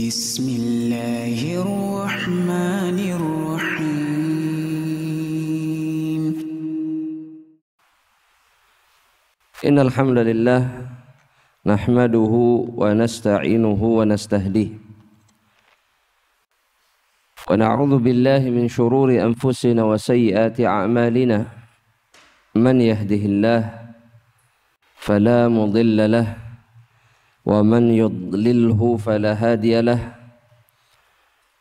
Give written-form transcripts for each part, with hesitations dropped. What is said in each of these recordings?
بسم الله الرحمن الرحيم إن الحمد لله نحمده ونستعينه ونستهديه ونعوذ بالله من شرور أنفسنا وسيئات أعمالنا من يهده الله فلا مضل له ومن يضلله فلا هادي له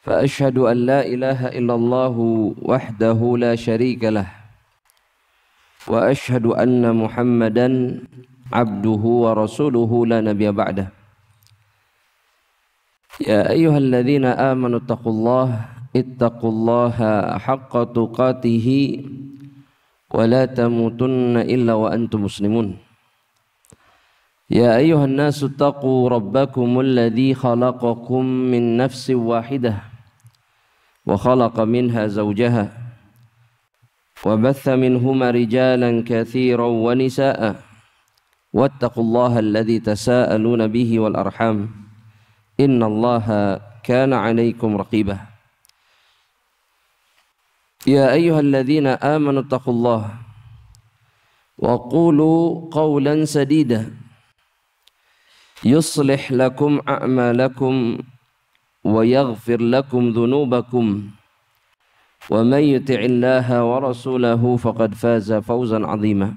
فأشهد أن لا إله إلا الله وحده لا شريك له وأشهد أن محمدا عبده ورسوله لا نبي بعده يا أيها الذين آمنوا اتقوا الله حق تقاته ولا تموتن إلا وأنتم مسلمون يا أيها الناس اتقوا ربكم الذي خلقكم من نفس واحدة وخلق منها زوجها وبث منهما رجالا كثيرا ونساء واتقوا الله الذي تساءلون به والأرحام إن الله كان عليكم رقيبا يا أيها الذين آمنوا اتقوا الله وقولوا قولا سديدا يصلح لكم أعمالكم ويغفر لكم ذنوبكم ومن يطع الله ورسوله فقد فاز فوزا عظيما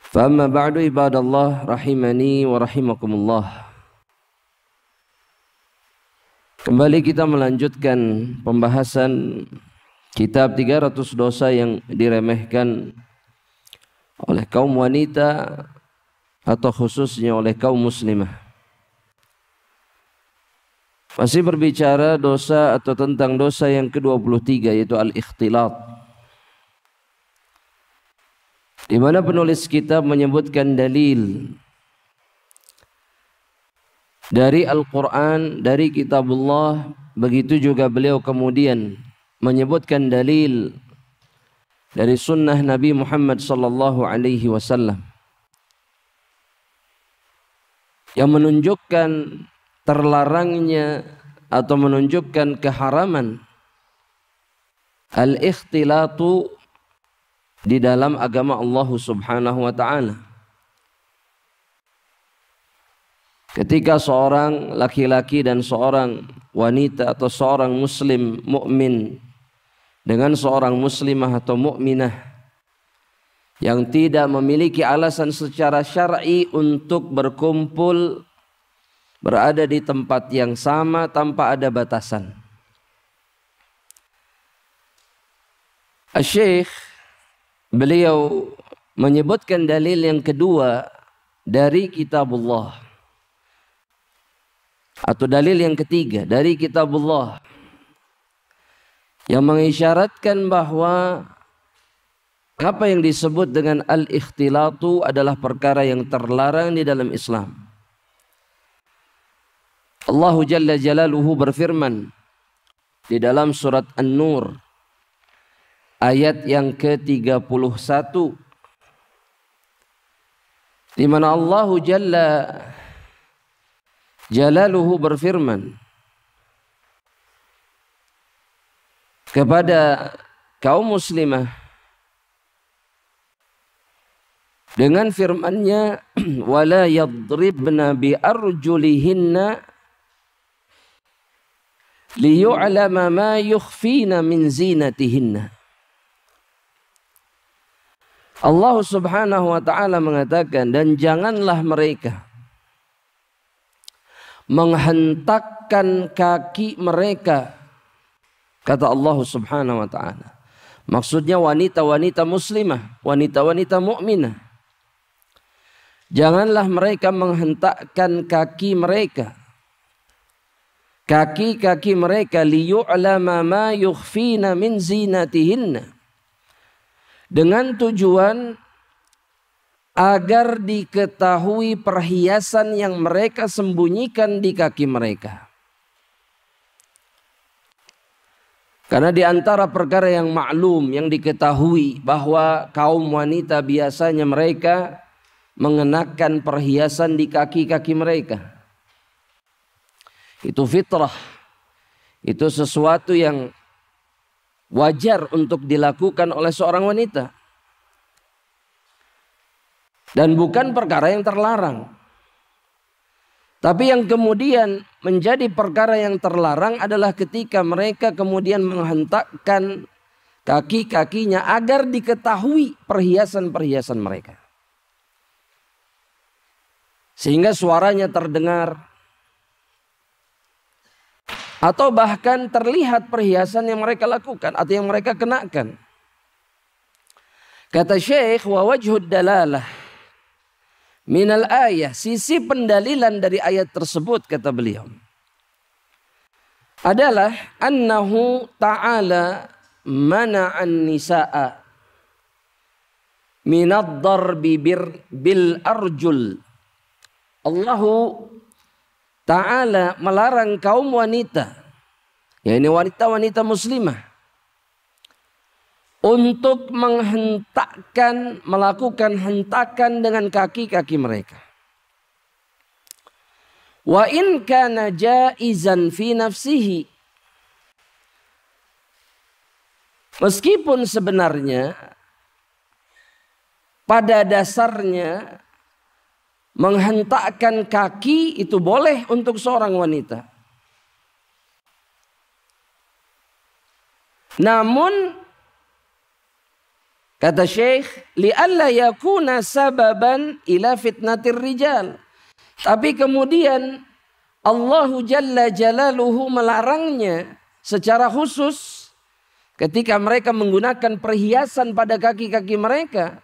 فأما بعد عباد الله رحمني ورحمكم الله. Kembali kita melanjutkan pembahasan kitab 300 dosa yang diremehkan oleh kaum wanita atau khususnya oleh kaum muslimah. Masih berbicara dosa atau tentang dosa yang ke-23 yaitu al-ikhtilat, di mana penulis kitab menyebutkan dalil dari Al-Quran, dari kitabullah. Begitu juga beliau kemudian menyebutkan dalil dari sunnah Nabi Muhammad sallallahu alaihi wasallam yang menunjukkan terlarangnya atau menunjukkan keharaman al-ikhtilatu di dalam agama Allah Subhanahu wa taala. Ketika seorang laki-laki dan seorang wanita atau seorang muslim mukmin dengan seorang muslimah atau mukminah yang tidak memiliki alasan secara syar'i untuk berkumpul berada di tempat yang sama tanpa ada batasan. Syekh beliau menyebutkan dalil yang kedua dari kitabullah atau dalil yang ketiga dari kitabullah yang mengisyaratkan bahwa apa yang disebut dengan al-ikhtilatu adalah perkara yang terlarang di dalam Islam. Allah Jalla Jalaluhu berfirman di dalam surat An-Nur ayat yang ke-31, di mana Allah Jalla Jalaluhu berfirman kepada kaum muslimah dengan firman-Nya, wala yadribna bi arjulihinna liyu'lama ma yukhfina min zinatihinna. Allah Subhanahu wa taala mengatakan, dan janganlah mereka menghentakkan kaki mereka, kata Allah Subhanahu wa taala. Maksudnya wanita-wanita muslimah, wanita-wanita mukminah. Janganlah mereka menghentakkan kaki mereka, kaki-kaki mereka, liyu'lama ma yukhfina min zinatihinna, dengan tujuan agar diketahui perhiasan yang mereka sembunyikan di kaki mereka. Karena di antara perkara yang maklum, yang diketahui, bahwa kaum wanita biasanya mereka mengenakan perhiasan di kaki-kaki mereka. Itu fitrah. Itu sesuatu yang wajar untuk dilakukan oleh seorang wanita. Dan bukan perkara yang terlarang. Tapi yang kemudian menjadi perkara yang terlarang adalah ketika mereka kemudian menghentakkan kaki-kakinya agar diketahui perhiasan-perhiasan mereka. Sehingga suaranya terdengar. Atau bahkan terlihat perhiasan yang mereka lakukan atau yang mereka kenakan. Kata Syekh, wa wajhud dalalah minal ayah, sisi pendalilan dari ayat tersebut kata beliau adalah annahu ta'ala mana'an nisa'a minad darbi bil arjul. Allahu Ta'ala melarang kaum wanita, yaitu wanita-wanita muslimah, untuk melakukan hentakan dengan kaki-kaki mereka. Wa in kana jaizan fi nafsihi. Meskipun sebenarnya pada dasarnya menghentakkan kaki itu boleh untuk seorang wanita. Namun kata Syekh, li'alla yakuna sababan ila fitnatir rijal. Tapi kemudian Allah Jalla Jalaluhu melarangnya secara khusus ketika mereka menggunakan perhiasan pada kaki-kaki mereka,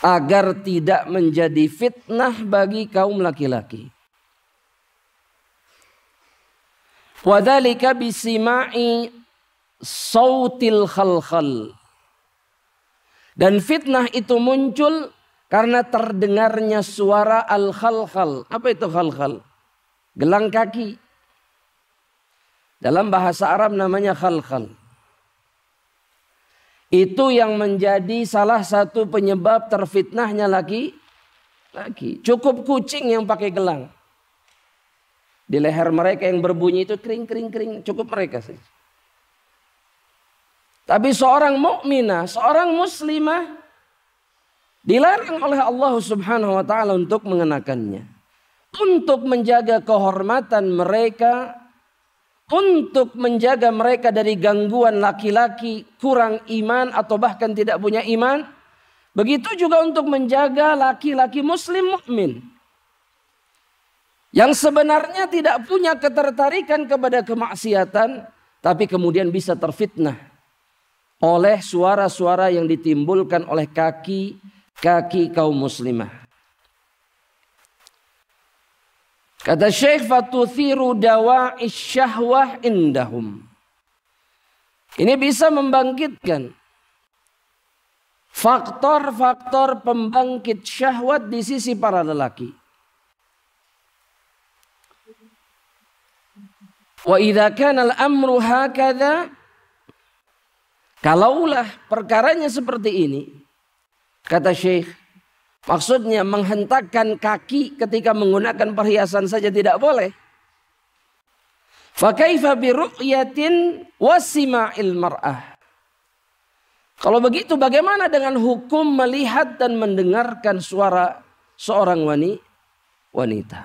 agar tidak menjadi fitnah bagi kaum laki-laki. Wadzalika bisima'i sautil khalkhal. Dan fitnah itu muncul karena terdengarnya suara al-khalkhal. Apa itu khalkhal? Gelang kaki. Dalam bahasa Arab namanya khalkhal. Itu yang menjadi salah satu penyebab terfitnahnya laki-laki. Cukup kucing yang pakai gelang. Di leher mereka yang berbunyi itu kering, kering, kering. Cukup mereka sih. Tapi seorang mukminah, seorang muslimah dilarang oleh Allah Subhanahu wa taala untuk mengenakannya. Untuk menjaga kehormatan mereka, untuk menjaga mereka dari gangguan laki-laki kurang iman atau bahkan tidak punya iman. Begitu juga untuk menjaga laki-laki muslim mukmin yang sebenarnya tidak punya ketertarikan kepada kemaksiatan, tapi kemudian bisa terfitnah oleh suara-suara yang ditimbulkan oleh kaki kaum muslimah. Kata Syekh, fatuthiru dawa'ish syahwah indahum. Ini bisa membangkitkan faktor-faktor pembangkit syahwat di sisi para lelaki. Wa idza kana al-amru hakadha, kalaulah perkaranya seperti ini, kata Syekh, maksudnya menghentakkan kaki ketika menggunakan perhiasan saja tidak boleh. Fa kaifa bi ru'yatin wa sima'il mar'ah. Kalau begitu bagaimana dengan hukum melihat dan mendengarkan suara seorang wanita?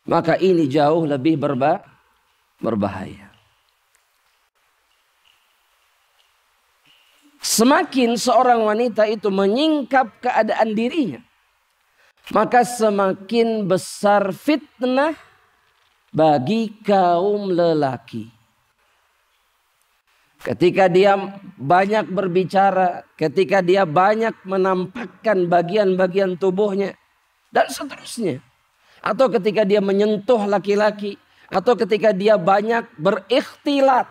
Maka ini jauh lebih berbahaya. Semakin seorang wanita itu menyingkap keadaan dirinya, maka semakin besar fitnah bagi kaum lelaki. Ketika dia banyak berbicara, ketika dia banyak menampakkan bagian-bagian tubuhnya, dan seterusnya. Atau ketika dia menyentuh laki-laki, atau ketika dia banyak berikhtilat,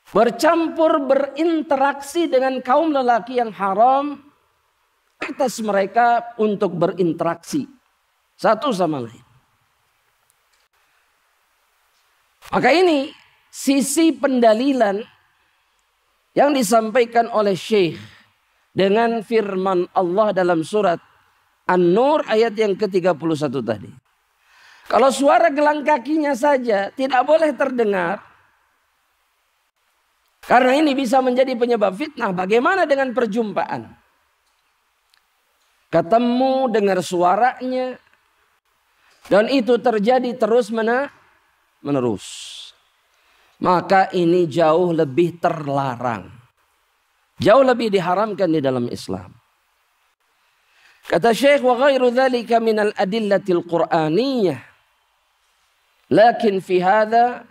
bercampur, berinteraksi dengan kaum lelaki yang haram, atas mereka untuk berinteraksi satu sama lain. Maka ini sisi pendalilan yang disampaikan oleh Syekh dengan firman Allah dalam surat An-Nur ayat yang ke-31 tadi. Kalau suara gelang kakinya saja tidak boleh terdengar, karena ini bisa menjadi penyebab fitnah, bagaimana dengan perjumpaan? Ketemu, dengar suaranya, dan itu terjadi terus menerus. Maka ini jauh lebih terlarang. Jauh lebih diharamkan di dalam Islam. Kata Syekh, wa ghairu dzalika minal adillatil qur'aniyah. Lakin fi hadza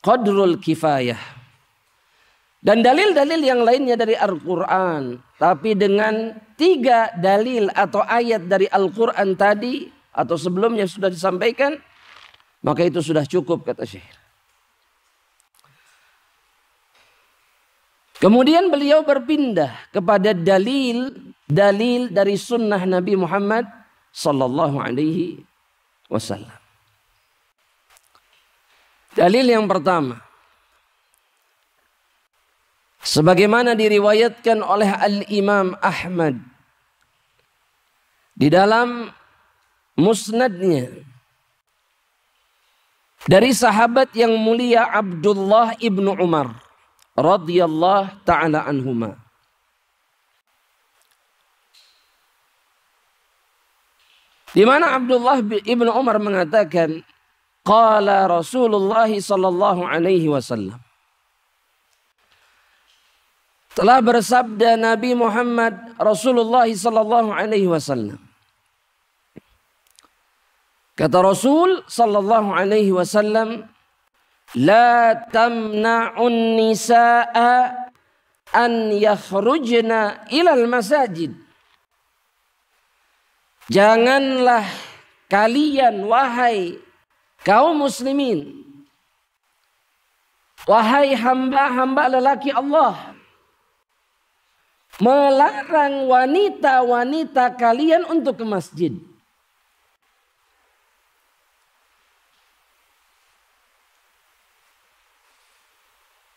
qadrul kifayah. Dan dalil-dalil yang lainnya dari Al-Quran. Tapi dengan 3 dalil atau ayat dari Al-Quran tadi, atau sebelumnya sudah disampaikan, maka itu sudah cukup, kata Syekh. Kemudian beliau berpindah kepada dalil dari sunnah Nabi Muhammad sallallahu alaihi wasallam. Dalil yang pertama, sebagaimana diriwayatkan oleh Al-Imam Ahmad di dalam musnadnya dari sahabat yang mulia Abdullah ibnu Umar radhiyallahu ta'ala anhuma. Di mana Abdullah ibnu Umar mengatakan, qala Rasulullah sallallahu alaihi wasallam. Telah bersabda Nabi Muhammad Rasulullah sallallahu alaihi wasallam. Kata Rasul sallallahu alaihi wasallam, la tamna'un nisaa an yakhrujna ilal masajid. Janganlah kalian, wahai kaum muslimin, wahai hamba-hamba lelaki Allah, melarang wanita-wanita kalian untuk ke masjid.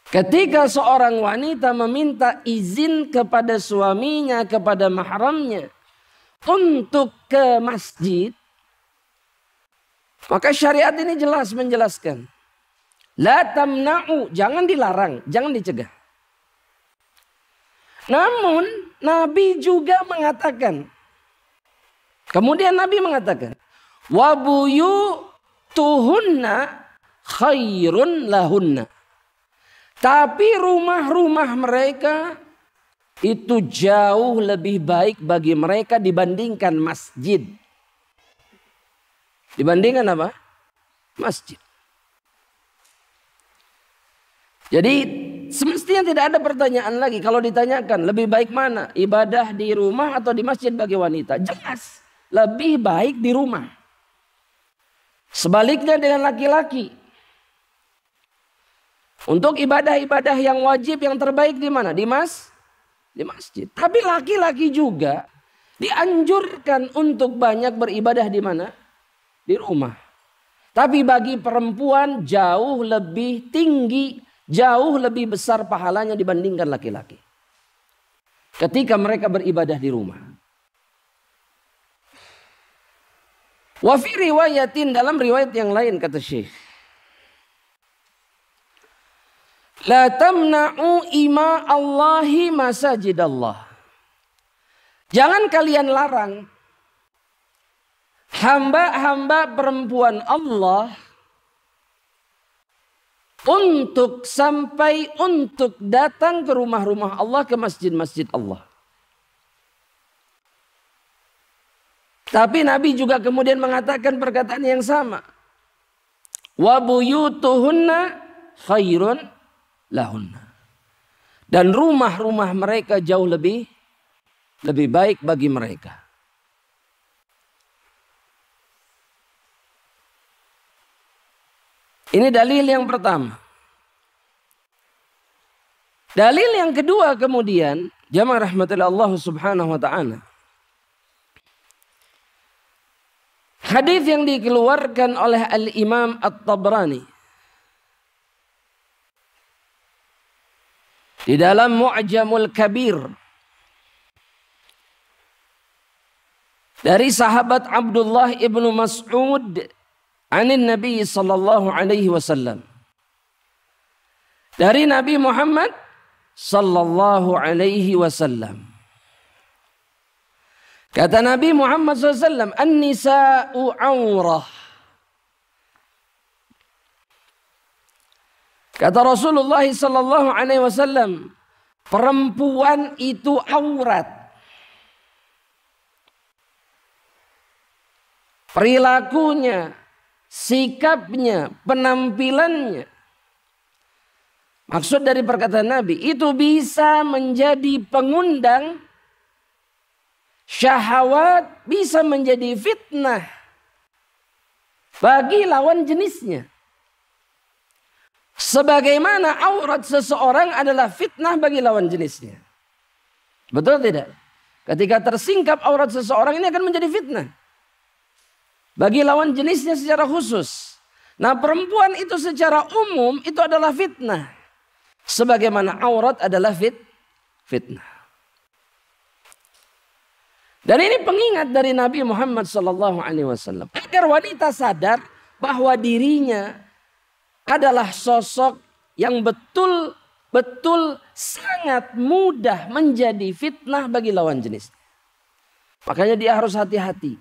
Ketika seorang wanita meminta izin kepada suaminya, kepada mahramnya untuk ke masjid, maka syariat ini jelas menjelaskan, la tamna'u, jangan dilarang, jangan dicegah. Namun Nabi juga mengatakan, kemudian Nabi mengatakan, wa buyutuhunna khairun lahunna. Tapi rumah-rumah mereka itu jauh lebih baik bagi mereka dibandingkan masjid. Dibandingkan apa? Masjid. Jadi semestinya tidak ada pertanyaan lagi. Kalau ditanyakan lebih baik mana? Ibadah di rumah atau di masjid bagi wanita? Jelas. Lebih baik di rumah. Sebaliknya dengan laki-laki. Untuk ibadah-ibadah yang wajib yang terbaik di mana? Di masjid. Tapi laki-laki juga dianjurkan untuk banyak beribadah di mana? Di rumah. Tapi bagi perempuan jauh lebih tinggi, jauh lebih besar pahalanya dibandingkan laki-laki. Ketika mereka beribadah di rumah. Wa fi riwayatin, dalam riwayat yang lain kata Syekh, la tamna'u ima Allahi masajidallah. Jangan kalian larang hamba-hamba perempuan Allah untuk datang ke rumah-rumah Allah, ke masjid-masjid Allah. Tapi Nabi juga kemudian mengatakan perkataan yang sama. Wa buyutuhunna khairun lahunna. Dan rumah-rumah mereka jauh lebih baik bagi mereka. Ini dalil yang pertama. Dalil yang kedua kemudian, jamaah rahmatillah Allah subhanahu wa ta'ala. Hadis yang dikeluarkan oleh Al-Imam At-Tabrani di dalam Mu'jamul Kabir Dari sahabat Abdullah ibnu Mas'ud anin Nabi sallallahu alaihi wasallam. Dari Nabi Muhammad sallallahu alaihi wasallam. Kata Nabi Muhammad SAW, an-nisa'u awrah. Kata Rasulullah sallallahu alaihi wasallam, perempuan itu aurat. Perilakunya, sikapnya, penampilannya. Maksud dari perkataan Nabi, itu bisa menjadi pengundang syahwat, bisa menjadi fitnah bagi lawan jenisnya. Sebagaimana aurat seseorang adalah fitnah bagi lawan jenisnya. Betul tidak? Ketika tersingkap aurat seseorang, ini akan menjadi fitnah bagi lawan jenisnya secara khusus. Nah, perempuan itu secara umum itu adalah fitnah. Sebagaimana aurat adalah fitnah. Dan ini pengingat dari Nabi Muhammad SAW. Agar wanita sadar bahwa dirinya adalah sosok yang betul-betul sangat mudah menjadi fitnah bagi lawan jenis. Makanya dia harus hati-hati.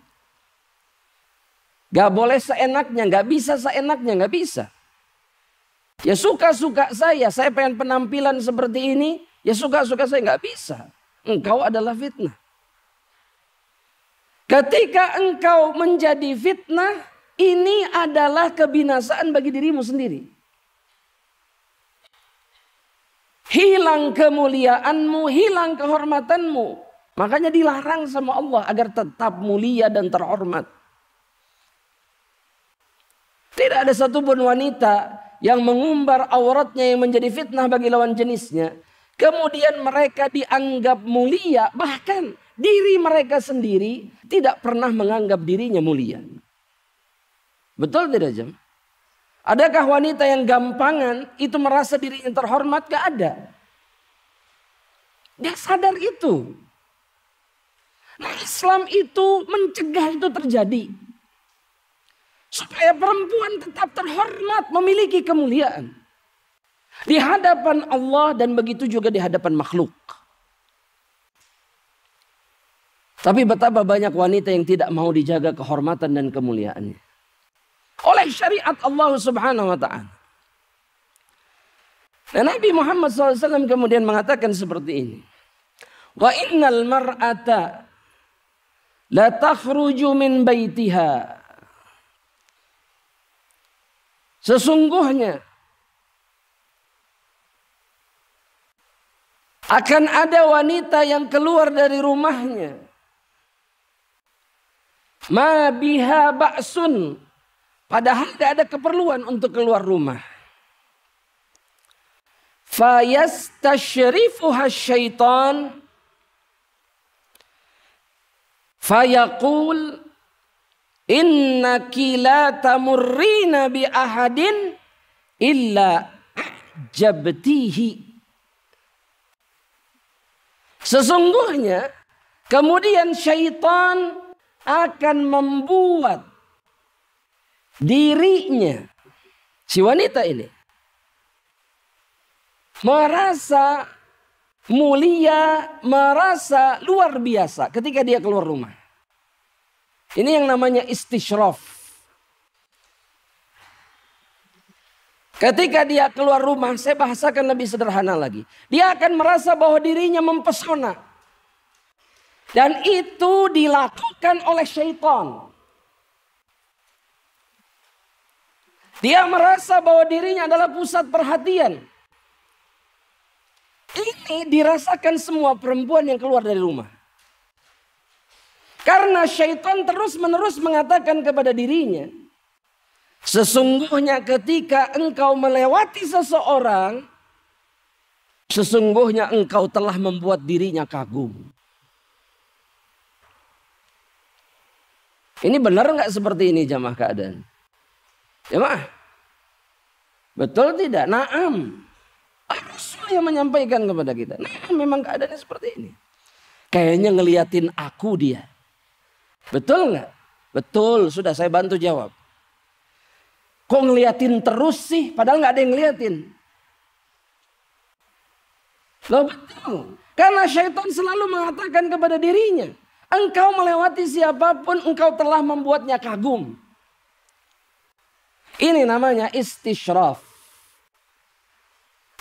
Gak boleh seenaknya, gak bisa seenaknya, gak bisa. Ya suka-suka saya pengen penampilan seperti ini, ya suka-suka saya, gak bisa. Engkau adalah fitnah. Ketika engkau menjadi fitnah, ini adalah kebinasaan bagi dirimu sendiri. Hilang kemuliaanmu, hilang kehormatanmu. Makanya dilarang sama Allah agar tetap mulia dan terhormat. Tidak ada satupun wanita yang mengumbar auratnya yang menjadi fitnah bagi lawan jenisnya. Kemudian mereka dianggap mulia. Bahkan diri mereka sendiri tidak pernah menganggap dirinya mulia. Betul tidak, Jam? Adakah wanita yang gampangan itu merasa dirinya terhormat? Gak ada. Dia sadar itu. Nah, Islam itu mencegah itu terjadi. Supaya perempuan tetap terhormat, memiliki kemuliaan. Di hadapan Allah dan begitu juga di hadapan makhluk. Tapi betapa banyak wanita yang tidak mau dijaga kehormatan dan kemuliaannya. Oleh syariat Allah Subhanahu wa ta'ala. Dan Nabi Muhammad SAW kemudian mengatakan seperti ini. Wa innal mar'ata la takhruju min baitiha. Sesungguhnya akan ada wanita yang keluar dari rumahnya. Ma biha ba'sun. Padahal tidak ada keperluan untuk keluar rumah. Fayastashrifuha syaitan. Fayaqul. Innaki la tamurrina bi ahadin illa jabtihi. Sesungguhnya kemudian syaitan akan membuat dirinya, si wanita ini, merasa mulia, merasa luar biasa ketika dia keluar rumah. Ini yang namanya istishraf. Ketika dia keluar rumah, saya bahasakan lebih sederhana lagi. Dia akan merasa bahwa dirinya mempesona. Dan itu dilakukan oleh syaitan. Dia merasa bahwa dirinya adalah pusat perhatian. Ini dirasakan semua perempuan yang keluar dari rumah. Karena syaitan terus-menerus mengatakan kepada dirinya, sesungguhnya ketika engkau melewati seseorang, sesungguhnya engkau telah membuat dirinya kagum. Ini benar nggak seperti ini jamaah keadaan? Jamaah, betul tidak? Naam. Rasul yang menyampaikan kepada kita. Nah, memang keadaannya seperti ini. Kayaknya ngeliatin aku dia. Betul nggak? Betul, sudah saya bantu jawab. Kok ngeliatin terus sih? Padahal nggak ada yang ngeliatin. Loh betul. Karena syaitan selalu mengatakan kepada dirinya, engkau melewati siapapun, engkau telah membuatnya kagum. Ini namanya istisyraf.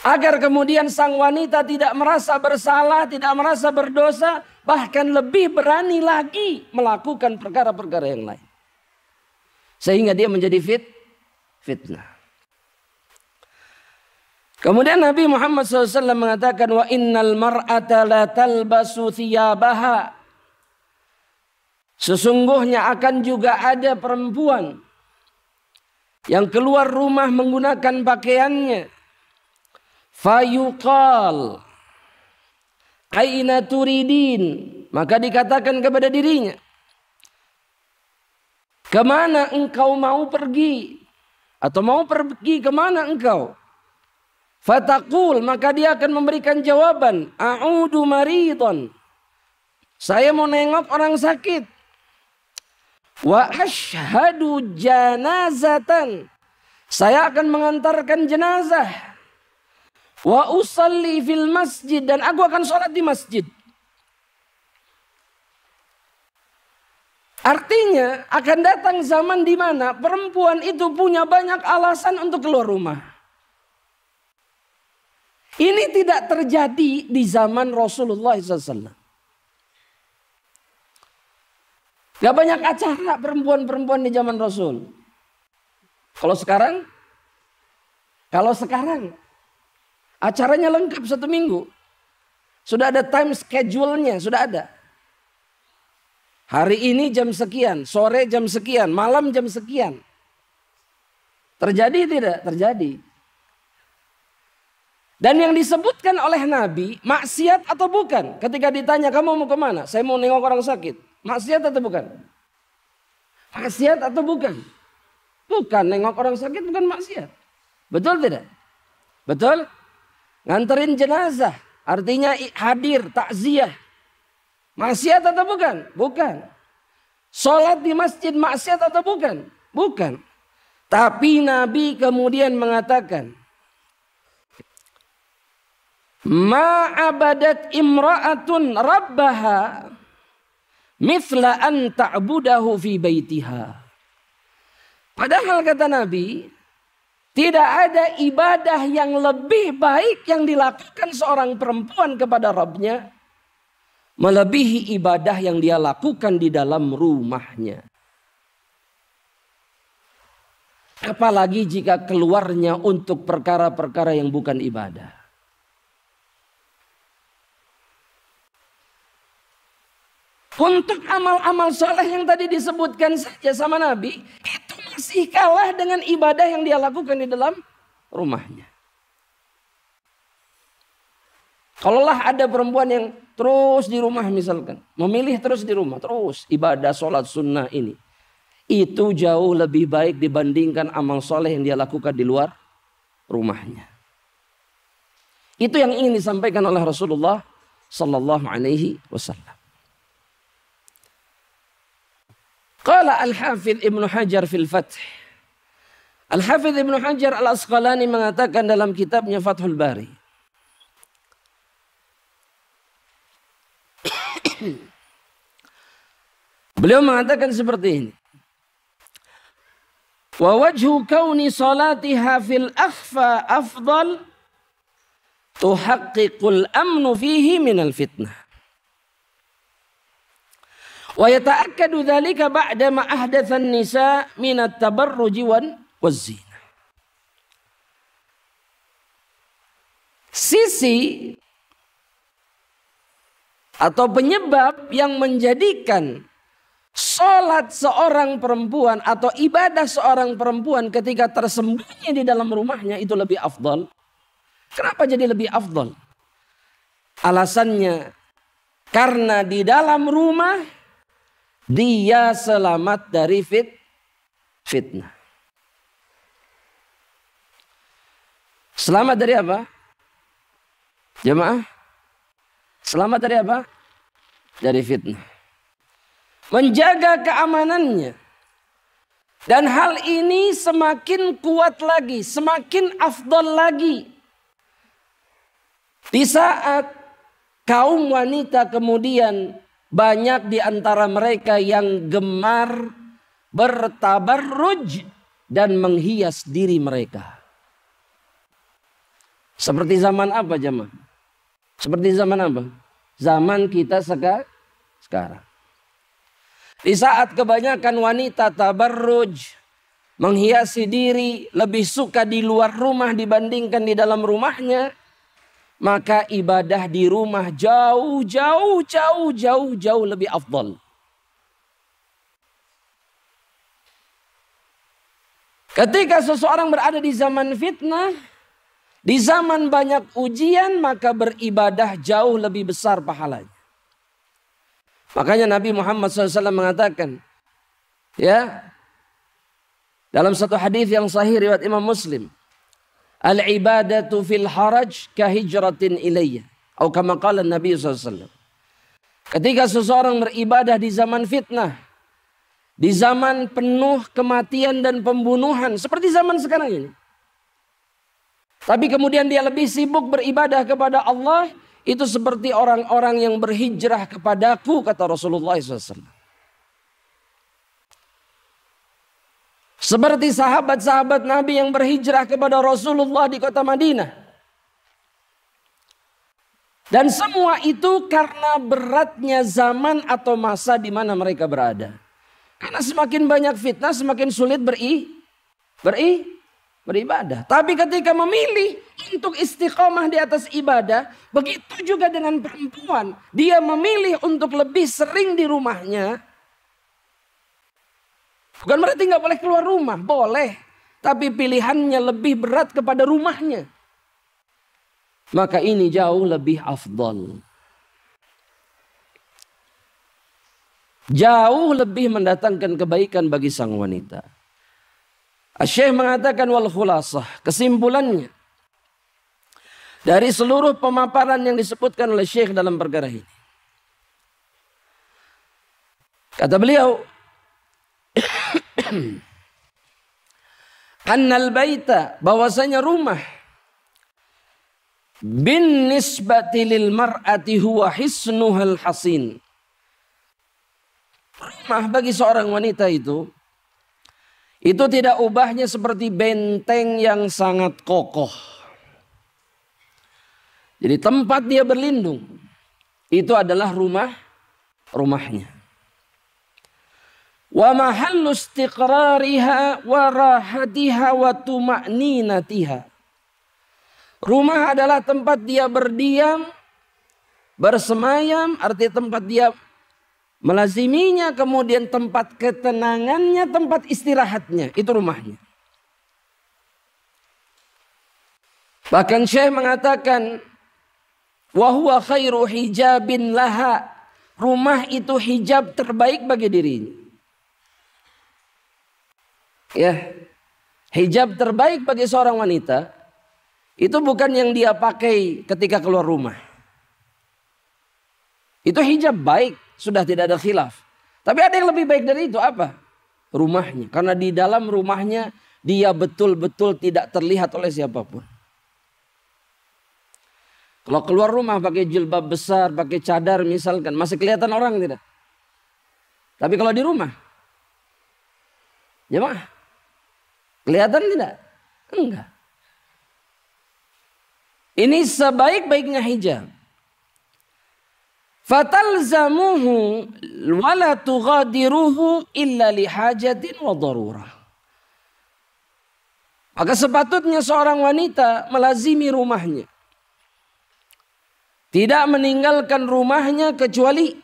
Agar kemudian sang wanita tidak merasa bersalah, tidak merasa berdosa, bahkan lebih berani lagi melakukan perkara-perkara yang lain. Sehingga dia menjadi fitnah. Kemudian Nabi Muhammad SAW mengatakan, wa innal mar'ata la talbasu thiyabaha. Sesungguhnya akan juga ada perempuan yang keluar rumah menggunakan pakaiannya. Fayuqal aina turidin, maka dikatakan kepada dirinya, kemana engkau mau pergi? Atau mau pergi kemana engkau? Fataqul, maka dia akan memberikan jawaban, a'udu maridon, saya mau nengok orang sakit. Wa ashhadu janazatan, saya akan mengantarkan jenazah. Wa usalli fil masjid, dan aku akan sholat di masjid. Artinya akan datang zaman di mana perempuan itu punya banyak alasan untuk keluar rumah. Ini tidak terjadi di zaman Rasulullah SAW. Gak banyak acara perempuan-perempuan di zaman Rasul. Kalau sekarang acaranya lengkap 1 minggu. Sudah ada time schedule-nya, sudah ada. Hari ini jam sekian, sore jam sekian, malam jam sekian. Terjadi tidak? Terjadi. Dan yang disebutkan oleh Nabi, maksiat atau bukan? Ketika ditanya, kamu mau kemana? Saya mau nengok orang sakit. Maksiat atau bukan? Maksiat atau bukan? Bukan, nengok orang sakit bukan maksiat. Betul tidak? Betul? Nganterin jenazah, artinya hadir, takziah. Maksiat atau bukan? Bukan. Sholat di masjid maksiat atau bukan? Bukan. Tapi Nabi kemudian mengatakan, ma'abadat imra'atun rabbaha mithla an ta'budahu fi baitiha. Padahal kata Nabi, tidak ada ibadah yang lebih baik yang dilakukan seorang perempuan kepada Rabbnya melebihi ibadah yang dia lakukan di dalam rumahnya. Apalagi jika keluarnya untuk perkara-perkara yang bukan ibadah. Untuk amal-amal soleh yang tadi disebutkan saja sama Nabi, itu masih kalah dengan ibadah yang dia lakukan di dalam rumahnya. Kalaulah ada perempuan yang terus di rumah misalkan, memilih terus di rumah, terus ibadah sholat sunnah ini, itu jauh lebih baik dibandingkan amal soleh yang dia lakukan di luar rumahnya. Itu yang ingin disampaikan oleh Rasulullah Sallallahu Alaihi Wasallam. Qala Al-Hafidh Ibnu Hajar fil Fath. Al-Hafidh Ibnu Hajar Al-Asqalani mengatakan dalam kitabnya Fathul Bari. Beliau mengatakan seperti ini. Wa wajhu kauni salatiha fil akhfa afdal tuhaqqiqul amnu fihi minal fitnah. Wa yata'akkadu dzalika ba'da ma ahdatsan nisa min at-tabarruj waz-zina. Sisi atau penyebab yang menjadikan sholat seorang perempuan atau ibadah seorang perempuan ketika tersembunyi di dalam rumahnya itu lebih afdal. Kenapa jadi lebih afdal? Alasannya karena di dalam rumah dia selamat dari fitnah. Selamat dari apa? Jemaah? Selamat dari apa? Dari fitnah. menjaga keamanannya. Dan hal ini semakin kuat lagi, semakin afdal lagi. Di saat kaum wanita kemudian banyak di antara mereka yang gemar bertabarruj dan menghias diri mereka. Seperti zaman apa jemaah? Seperti zaman apa? Zaman kita sekarang. Di saat kebanyakan wanita tabarruj, menghiasi diri, lebih suka di luar rumah dibandingkan di dalam rumahnya, maka ibadah di rumah jauh lebih afdal. Ketika seseorang berada di zaman fitnah, di zaman banyak ujian, maka beribadah jauh lebih besar pahalanya. Makanya Nabi Muhammad SAW mengatakan, ya, dalam satu hadis yang sahih riwayat Imam Muslim, al-ibadatu fil haraj kahijratin ilayya, atau kama qala Nabi SAW. Ketika seseorang beribadah di zaman fitnah, di zaman penuh kematian dan pembunuhan, seperti zaman sekarang ini, tapi kemudian dia lebih sibuk beribadah kepada Allah, itu seperti orang-orang yang berhijrah kepadaku, kata Rasulullah SAW. Seperti sahabat-sahabat Nabi yang berhijrah kepada Rasulullah di kota Madinah. Dan semua itu karena beratnya zaman atau masa di mana mereka berada. Karena semakin banyak fitnah, semakin sulit beribadah. Tapi ketika memilih untuk istiqomah di atas ibadah, begitu juga dengan perempuan. Dia memilih untuk lebih sering di rumahnya. Bukan berarti nggak boleh keluar rumah, boleh. Tapi pilihannya lebih berat kepada rumahnya. Maka ini jauh lebih afdal. Jauh lebih mendatangkan kebaikan bagi sang wanita. Syekh mengatakan wal khulasah, kesimpulannya dari seluruh pemaparan yang disebutkan oleh Syekh dalam perkara ini. Kata beliau, annal baita, bahwasanya rumah, bin nisbati lil mar'ati huwa hisnuhal hasin. Rumah bagi seorang wanita itu tidak ubahnya seperti benteng yang sangat kokoh. Jadi tempat dia berlindung itu adalah rumahnya. Wa mahallu istiqrariha wa rahatiha wa tuma'ninatiha. Rumah adalah tempat dia berdiam, bersemayam, arti tempat dia melaziminya, kemudian tempat ketenangannya, tempat istirahatnya, itu rumahnya. Bahkan Syekh mengatakan, wa huwa khairu hijabin laha, rumah itu hijab terbaik bagi dirinya. Ya, hijab terbaik bagi seorang wanita itu bukan yang dia pakai ketika keluar rumah. Itu hijab baik, sudah tidak ada khilaf. Tapi ada yang lebih baik dari itu, apa? Rumahnya. Karena di dalam rumahnya dia betul-betul tidak terlihat oleh siapapun. Kalau keluar rumah pakai jilbab besar, pakai cadar misalkan, masih kelihatan orang tidak? Tapi kalau di rumah, jemaah, kelihatan tidak? Enggak. Ini sebaik-baiknya hijab. Fatalzamuhu wala tughadiruhu illa lihajatin wa darurah. Maka sepatutnya seorang wanita melazimi rumahnya. Tidak meninggalkan rumahnya kecuali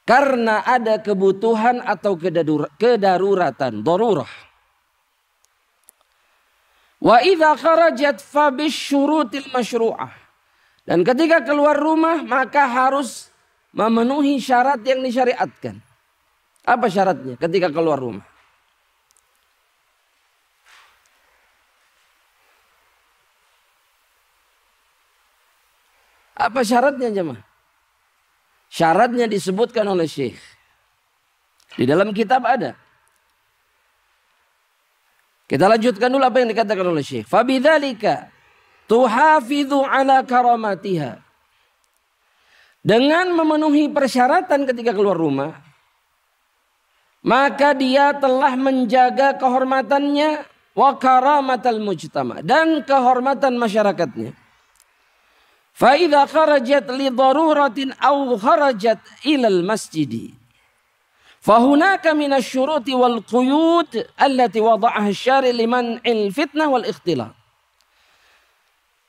karena ada kebutuhan atau kedaruratan, darurah. Wa idza kharajat fa bisyurutil masyru'ah. Dan ketika keluar rumah maka harus memenuhi syarat yang disyariatkan. Apa syaratnya ketika keluar rumah? Apa syaratnya jemaah? Syaratnya disebutkan oleh Syekh. Di dalam kitab ada. Kita lanjutkan dulu apa yang dikatakan oleh Syekh. Fabidzalika tuhafidhu ala karamatiha. Dengan memenuhi persyaratan ketika keluar rumah, maka dia telah menjaga kehormatannya wa karamatal mujtama, dan kehormatan masyarakatnya. Fa idza kharajat li daruratin aw kharajat ila al masjid fa hunaka min asy-syuruti wal quyud allati wada'aha asy-syari' liman al-fitnah wal ikhtilat.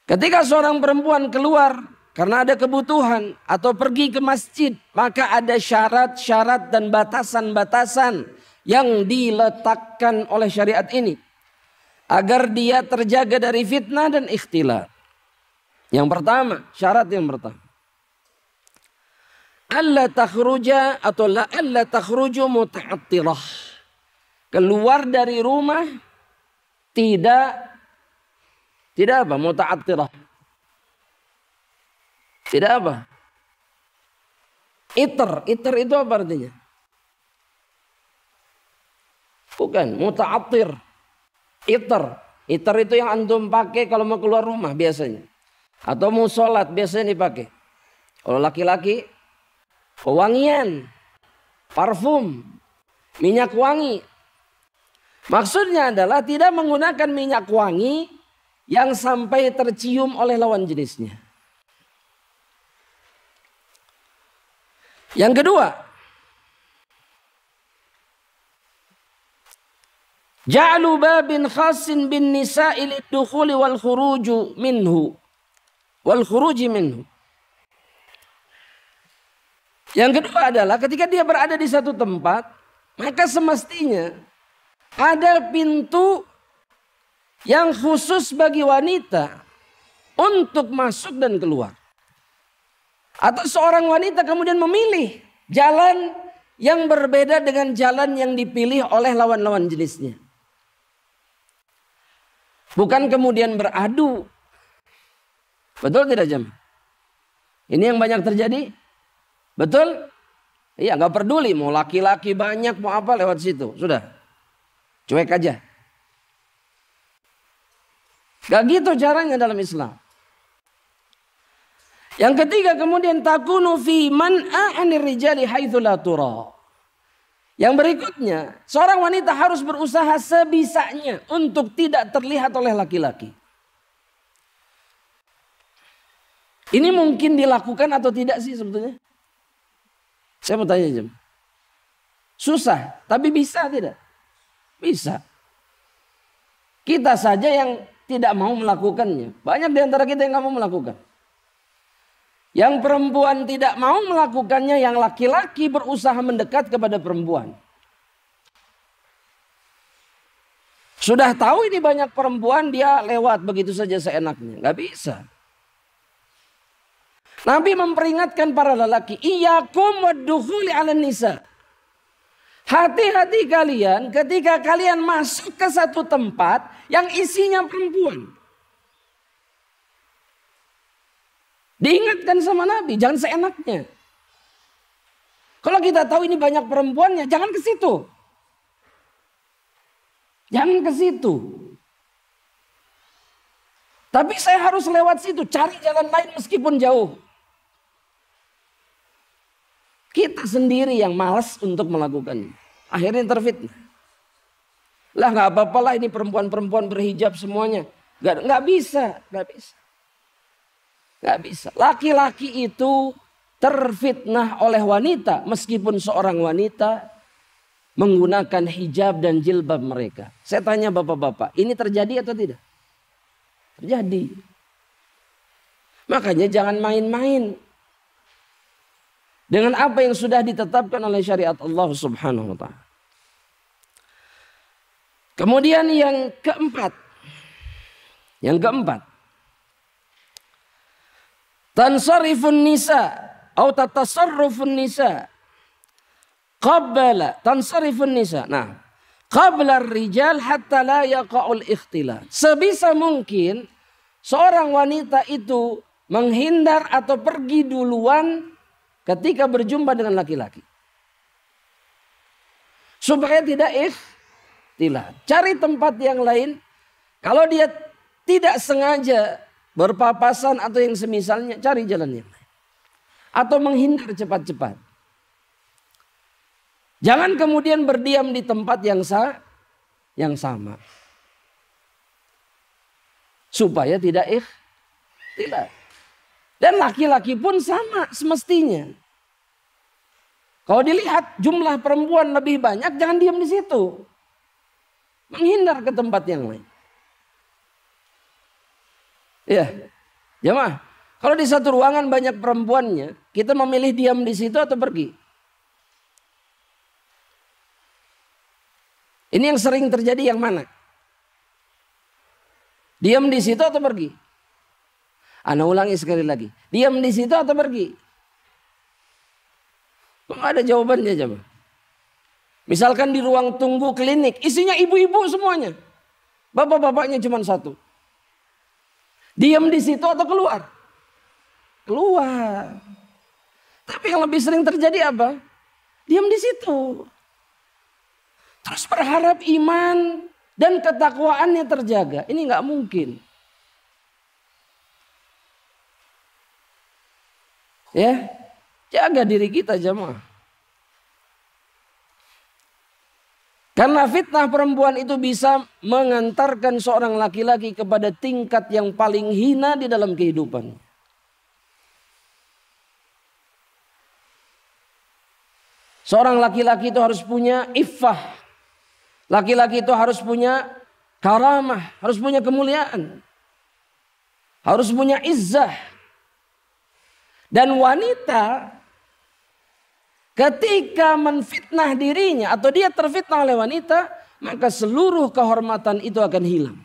Ketika seorang perempuan keluar karena ada kebutuhan atau pergi ke masjid, maka ada syarat-syarat dan batasan-batasan yang diletakkan oleh syariat ini agar dia terjaga dari fitnah dan ikhtilat. Yang pertama, syarat yang pertama, alla takhruja atau la alla takhruju muta'attirah. Keluar dari rumah tidak apa? Muta'attirah. Tidak apa? Iter itu apa artinya? Bukan, muta'attir. Iter itu yang antum pakai kalau mau keluar rumah biasanya. Atau mau sholat biasanya dipakai. Kalau laki-laki, pewangian, parfum, minyak wangi. Maksudnya adalah tidak menggunakan minyak wangi yang sampai tercium oleh lawan jenisnya. Yang kedua, ja'lu babin khasin bin nisa'i lid-dukhuli wal khuruji minhu. Yang kedua adalah ketika dia berada di satu tempat, maka semestinya ada pintu yang khusus bagi wanita untuk masuk dan keluar. Atau seorang wanita kemudian memilih jalan yang berbeda dengan jalan yang dipilih oleh lawan-lawan jenisnya. Bukan kemudian beradu. Betul tidak jemaah? Ini yang banyak terjadi. Betul? Iya, gak peduli mau laki-laki banyak mau apa lewat situ. Sudah. Cuek aja. Gak gitu caranya dalam Islam. Yang ketiga kemudian takunu fi man'a 'anir rijali haitsu la tura. Yang berikutnya, seorang wanita harus berusaha sebisanya untuk tidak terlihat oleh laki-laki. Ini mungkin dilakukan atau tidak sih sebetulnya? Saya mau tanya jam. Susah, tapi bisa tidak? Bisa. Kita saja yang tidak mau melakukannya. Banyak di antara kita yang nggak mau melakukan. Yang perempuan tidak mau melakukannya, yang laki-laki berusaha mendekat kepada perempuan. Sudah tahu ini banyak perempuan, dia lewat begitu saja seenaknya. Gak bisa. Nabi memperingatkan para lelaki, iyyakum wad-dukhuli 'alan nisa. Hati-hati kalian ketika kalian masuk ke satu tempat yang isinya perempuan. Diingatkan sama Nabi, jangan seenaknya. Kalau kita tahu ini banyak perempuannya, jangan ke situ. Jangan ke situ. Tapi saya harus lewat situ, cari jalan lain meskipun jauh. Kita sendiri yang malas untuk melakukannya. Akhirnya terfitnah. Lah gak apa-apa lah ini perempuan-perempuan berhijab semuanya. Gak bisa. Gak bisa. Laki-laki itu terfitnah oleh wanita. Meskipun seorang wanita menggunakan hijab dan jilbab mereka. Saya tanya bapak-bapak, ini terjadi atau tidak? Terjadi. Makanya jangan main-main dengan apa yang sudah ditetapkan oleh syariat Allah Subhanahu wa ta'ala. Kemudian yang keempat. Tansarifun nisa atau tatasarrufun nisa qabla tansarifun nisa. Nah, qabla ar-rijal hatta la yaqa'ul ikhtilat. Sebisa mungkin seorang wanita itu menghindar atau pergi duluan ketika berjumpa dengan laki-laki. Supaya tidak ikhtilat. Cari tempat yang lain. Kalau dia tidak sengaja berpapasan atau yang semisalnya, cari jalan yang lain. Atau menghindar cepat-cepat. Jangan kemudian berdiam di tempat yang sama. Supaya tidak ikhtilat. Dan laki-laki pun sama semestinya. Kalau dilihat jumlah perempuan lebih banyak, jangan diam di situ. Menghindar ke tempat yang lain. Ya, jemaah. Kalau di satu ruangan banyak perempuannya, kita memilih diam di situ atau pergi? Ini yang sering terjadi yang mana? Diam di situ atau pergi? Ana ulangi sekali lagi. Diam di situ atau pergi? Kok ada jawabannya jemaah? Misalkan di ruang tunggu klinik, isinya ibu-ibu semuanya. Bapak-bapaknya cuma satu. Diam di situ atau keluar? Keluar. Tapi yang lebih sering terjadi apa? Diam di situ. Terus berharap iman dan ketakwaannya terjaga. Ini nggak mungkin. Ya, jaga diri kita jemaah. Karena fitnah perempuan itu bisa mengantarkan seorang laki-laki kepada tingkat yang paling hina di dalam kehidupan. Seorang laki-laki itu harus punya iffah. Laki-laki itu harus punya karamah, harus punya kemuliaan. Harus punya izzah. Dan wanita ketika menfitnah dirinya atau dia terfitnah oleh wanita, maka seluruh kehormatan itu akan hilang.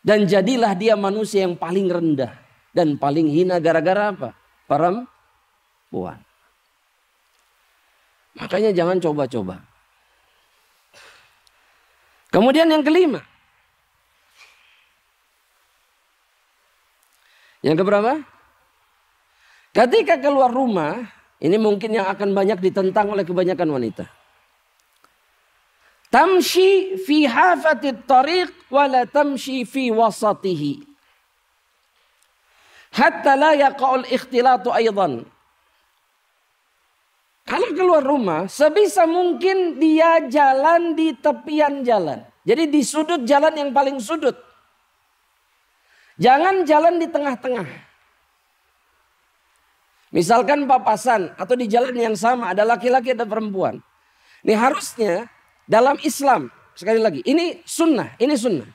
Dan jadilah dia manusia yang paling rendah dan paling hina gara-gara apa? Perempuan. Makanya jangan coba-coba. Kemudian yang kelima. Yang keberapa? Ketika keluar rumah, ini mungkin yang akan banyak ditentang oleh kebanyakan wanita. Tamshi fi hafatit tariq wa la tamshi fi wasatihi. Hatta la yaqa'ul ikhtilatu aydan. Kalau keluar rumah, sebisa mungkin dia jalan di tepian jalan. Jadi di sudut jalan yang paling sudut. Jangan jalan di tengah-tengah. Misalkan papasan atau di jalan yang sama ada laki-laki ada perempuan. Ini harusnya dalam Islam, sekali lagi, ini sunnah, ini sunnah.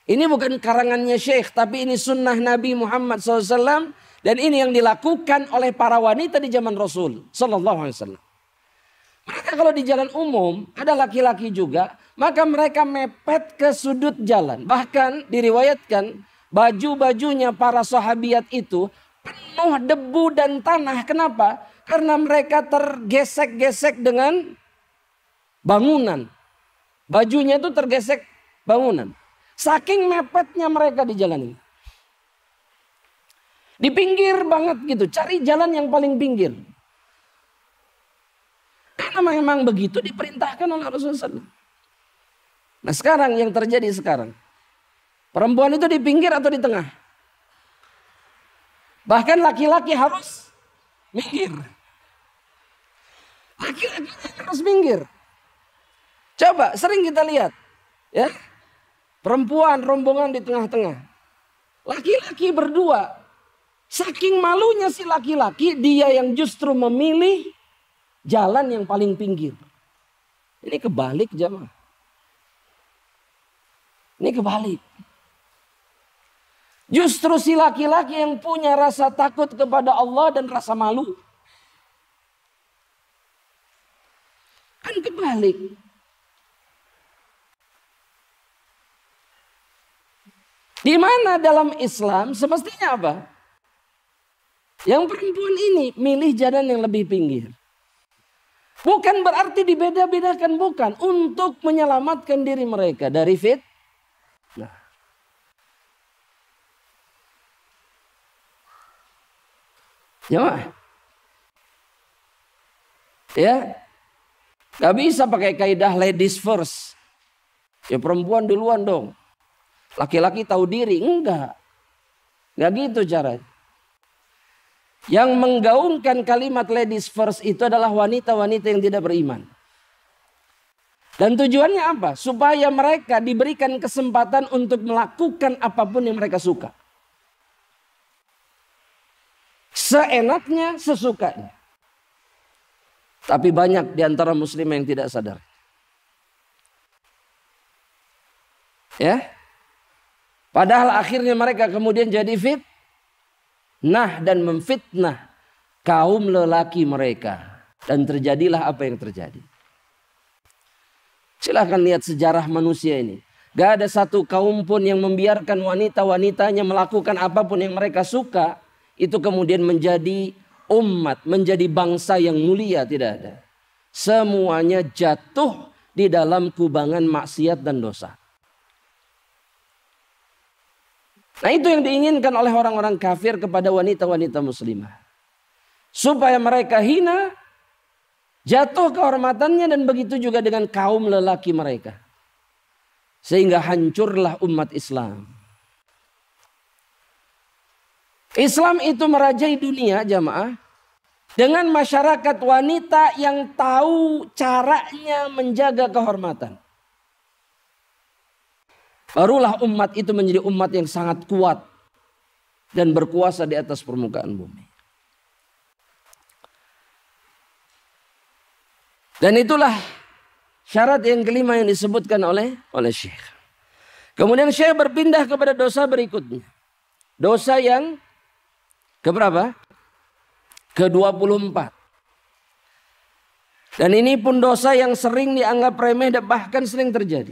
Ini bukan karangannya syekh, tapi ini sunnah Nabi Muhammad SAW. Dan ini yang dilakukan oleh para wanita di zaman Rasul SAW. Mereka kalau di jalan umum, ada laki-laki juga, maka mereka mepet ke sudut jalan. Bahkan diriwayatkan baju-bajunya para sahabiat itu penuh debu dan tanah. Kenapa? Karena mereka tergesek-gesek dengan bangunan. Bajunya itu tergesek bangunan. Saking mepetnya mereka di jalan ini. Di pinggir banget gitu. Cari jalan yang paling pinggir. Karena memang begitu diperintahkan oleh Rasulullah SAW. Nah sekarang yang terjadi sekarang. Perempuan itu di pinggir atau di tengah? Bahkan laki-laki harus minggir. Laki-laki harus minggir. Coba sering kita lihat. Ya, perempuan rombongan di tengah-tengah. Laki-laki berdua. Saking malunya si laki-laki, dia yang justru memilih jalan yang paling pinggir. Ini kebalik jemaah. Ini kebalik. Justru si laki-laki yang punya rasa takut kepada Allah dan rasa malu. Kan kebalik. Di mana dalam Islam semestinya apa? Yang perempuan ini milih jalan yang lebih pinggir. Bukan berarti dibeda-bedakan, bukan. Untuk menyelamatkan diri mereka dari fitnah. Jemaah. Ya. Gak bisa pakai kaidah ladies first. Ya perempuan duluan dong. Laki-laki tahu diri. Enggak. Gak gitu caranya. Yang menggaungkan kalimat ladies first itu adalah wanita-wanita yang tidak beriman. Dan tujuannya apa? Supaya mereka diberikan kesempatan untuk melakukan apapun yang mereka suka. Seenaknya, sesukanya. Tapi banyak di antara muslim yang tidak sadar. Ya. Padahal akhirnya mereka kemudian jadi fitnah dan memfitnah kaum lelaki mereka. Dan terjadilah apa yang terjadi. Silahkan lihat sejarah manusia ini. Gak ada satu kaum pun yang membiarkan wanita-wanitanya melakukan apapun yang mereka suka. Itu kemudian menjadi umat, menjadi bangsa yang mulia. Tidak ada. Semuanya jatuh di dalam kubangan maksiat dan dosa. Nah itu yang diinginkan oleh orang-orang kafir kepada wanita-wanita muslimah. Supaya mereka hina, jatuh kehormatannya, dan begitu juga dengan kaum lelaki mereka. Sehingga hancurlah umat Islam. Islam itu merajai dunia jamaah. Dengan masyarakat wanita yang tahu caranya menjaga kehormatan. Barulah umat itu menjadi umat yang sangat kuat. Dan berkuasa di atas permukaan bumi. Dan itulah syarat yang kelima yang disebutkan oleh Syekh. Kemudian Syekh berpindah kepada dosa berikutnya. Dosa yang keberapa? Ke-24. Dan ini pun dosa yang sering dianggap remeh dan bahkan sering terjadi.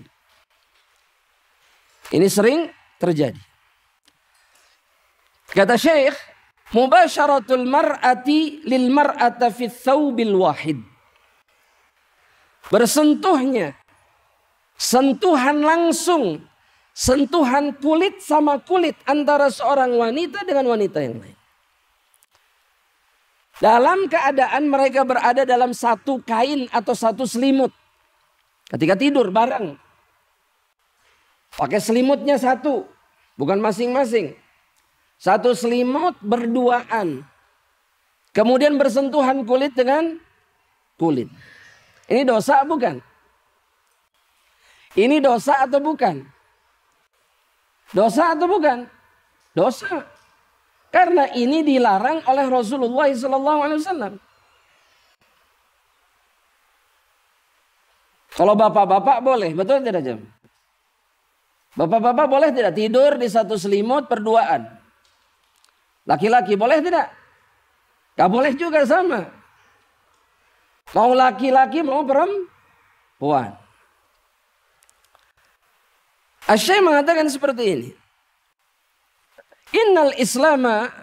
Ini sering terjadi. Kata Syekh, mubasyaratul mar'ati lil mar'ata fi thawbil wahid. Bersentuhnya, sentuhan langsung, sentuhan kulit sama kulit antara seorang wanita dengan wanita yang lain. Dalam keadaan mereka berada dalam satu kain atau satu selimut. Ketika tidur bareng. Pakai selimutnya satu, bukan masing-masing. Satu selimut berduaan. Kemudian bersentuhan kulit dengan kulit. Ini dosa bukan? Ini dosa atau bukan? Dosa atau bukan? Dosa. Karena ini dilarang oleh Rasulullah SAW. Kalau bapak-bapak boleh, betul tidak Jam? Bapak-bapak boleh tidak tidur di satu selimut berduaan? Laki-laki boleh tidak? Gak boleh juga sama. Mau laki-laki mau perempuan. Asy-Syaikh mengatakan seperti ini. Innal islama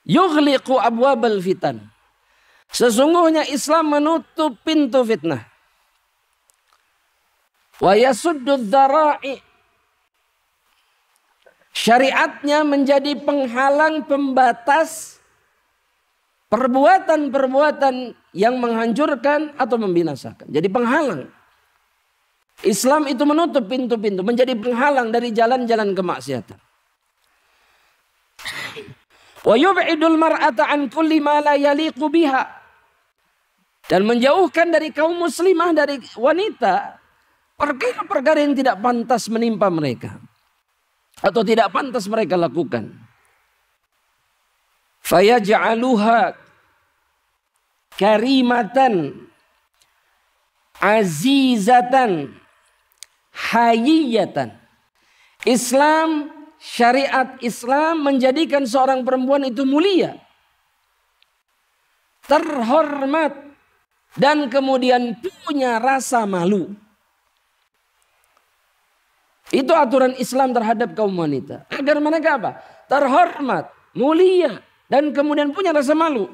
yughliqu abwabal fitan. Sesungguhnya Islam menutup pintu fitnah. Wa yasuddud dzara'i. Syariatnya menjadi penghalang, pembatas perbuatan-perbuatan yang menghancurkan atau membinasakan. Jadi penghalang. Islam itu menutup pintu-pintu, menjadi penghalang dari jalan-jalan kemaksiatan. Wa yub'idul mar'ata an kulli ma la yaliqu biha. Dan menjauhkan dari kaum muslimah, dari wanita, perkara-perkara yang tidak pantas menimpa mereka. Atau tidak pantas mereka lakukan. Fayaj'aluha karimatan azizatan hayyatan. Islam, syariat Islam menjadikan seorang perempuan itu mulia, terhormat, dan kemudian punya rasa malu. Itu aturan Islam terhadap kaum wanita. Agar mereka apa? Terhormat, mulia, dan kemudian punya rasa malu.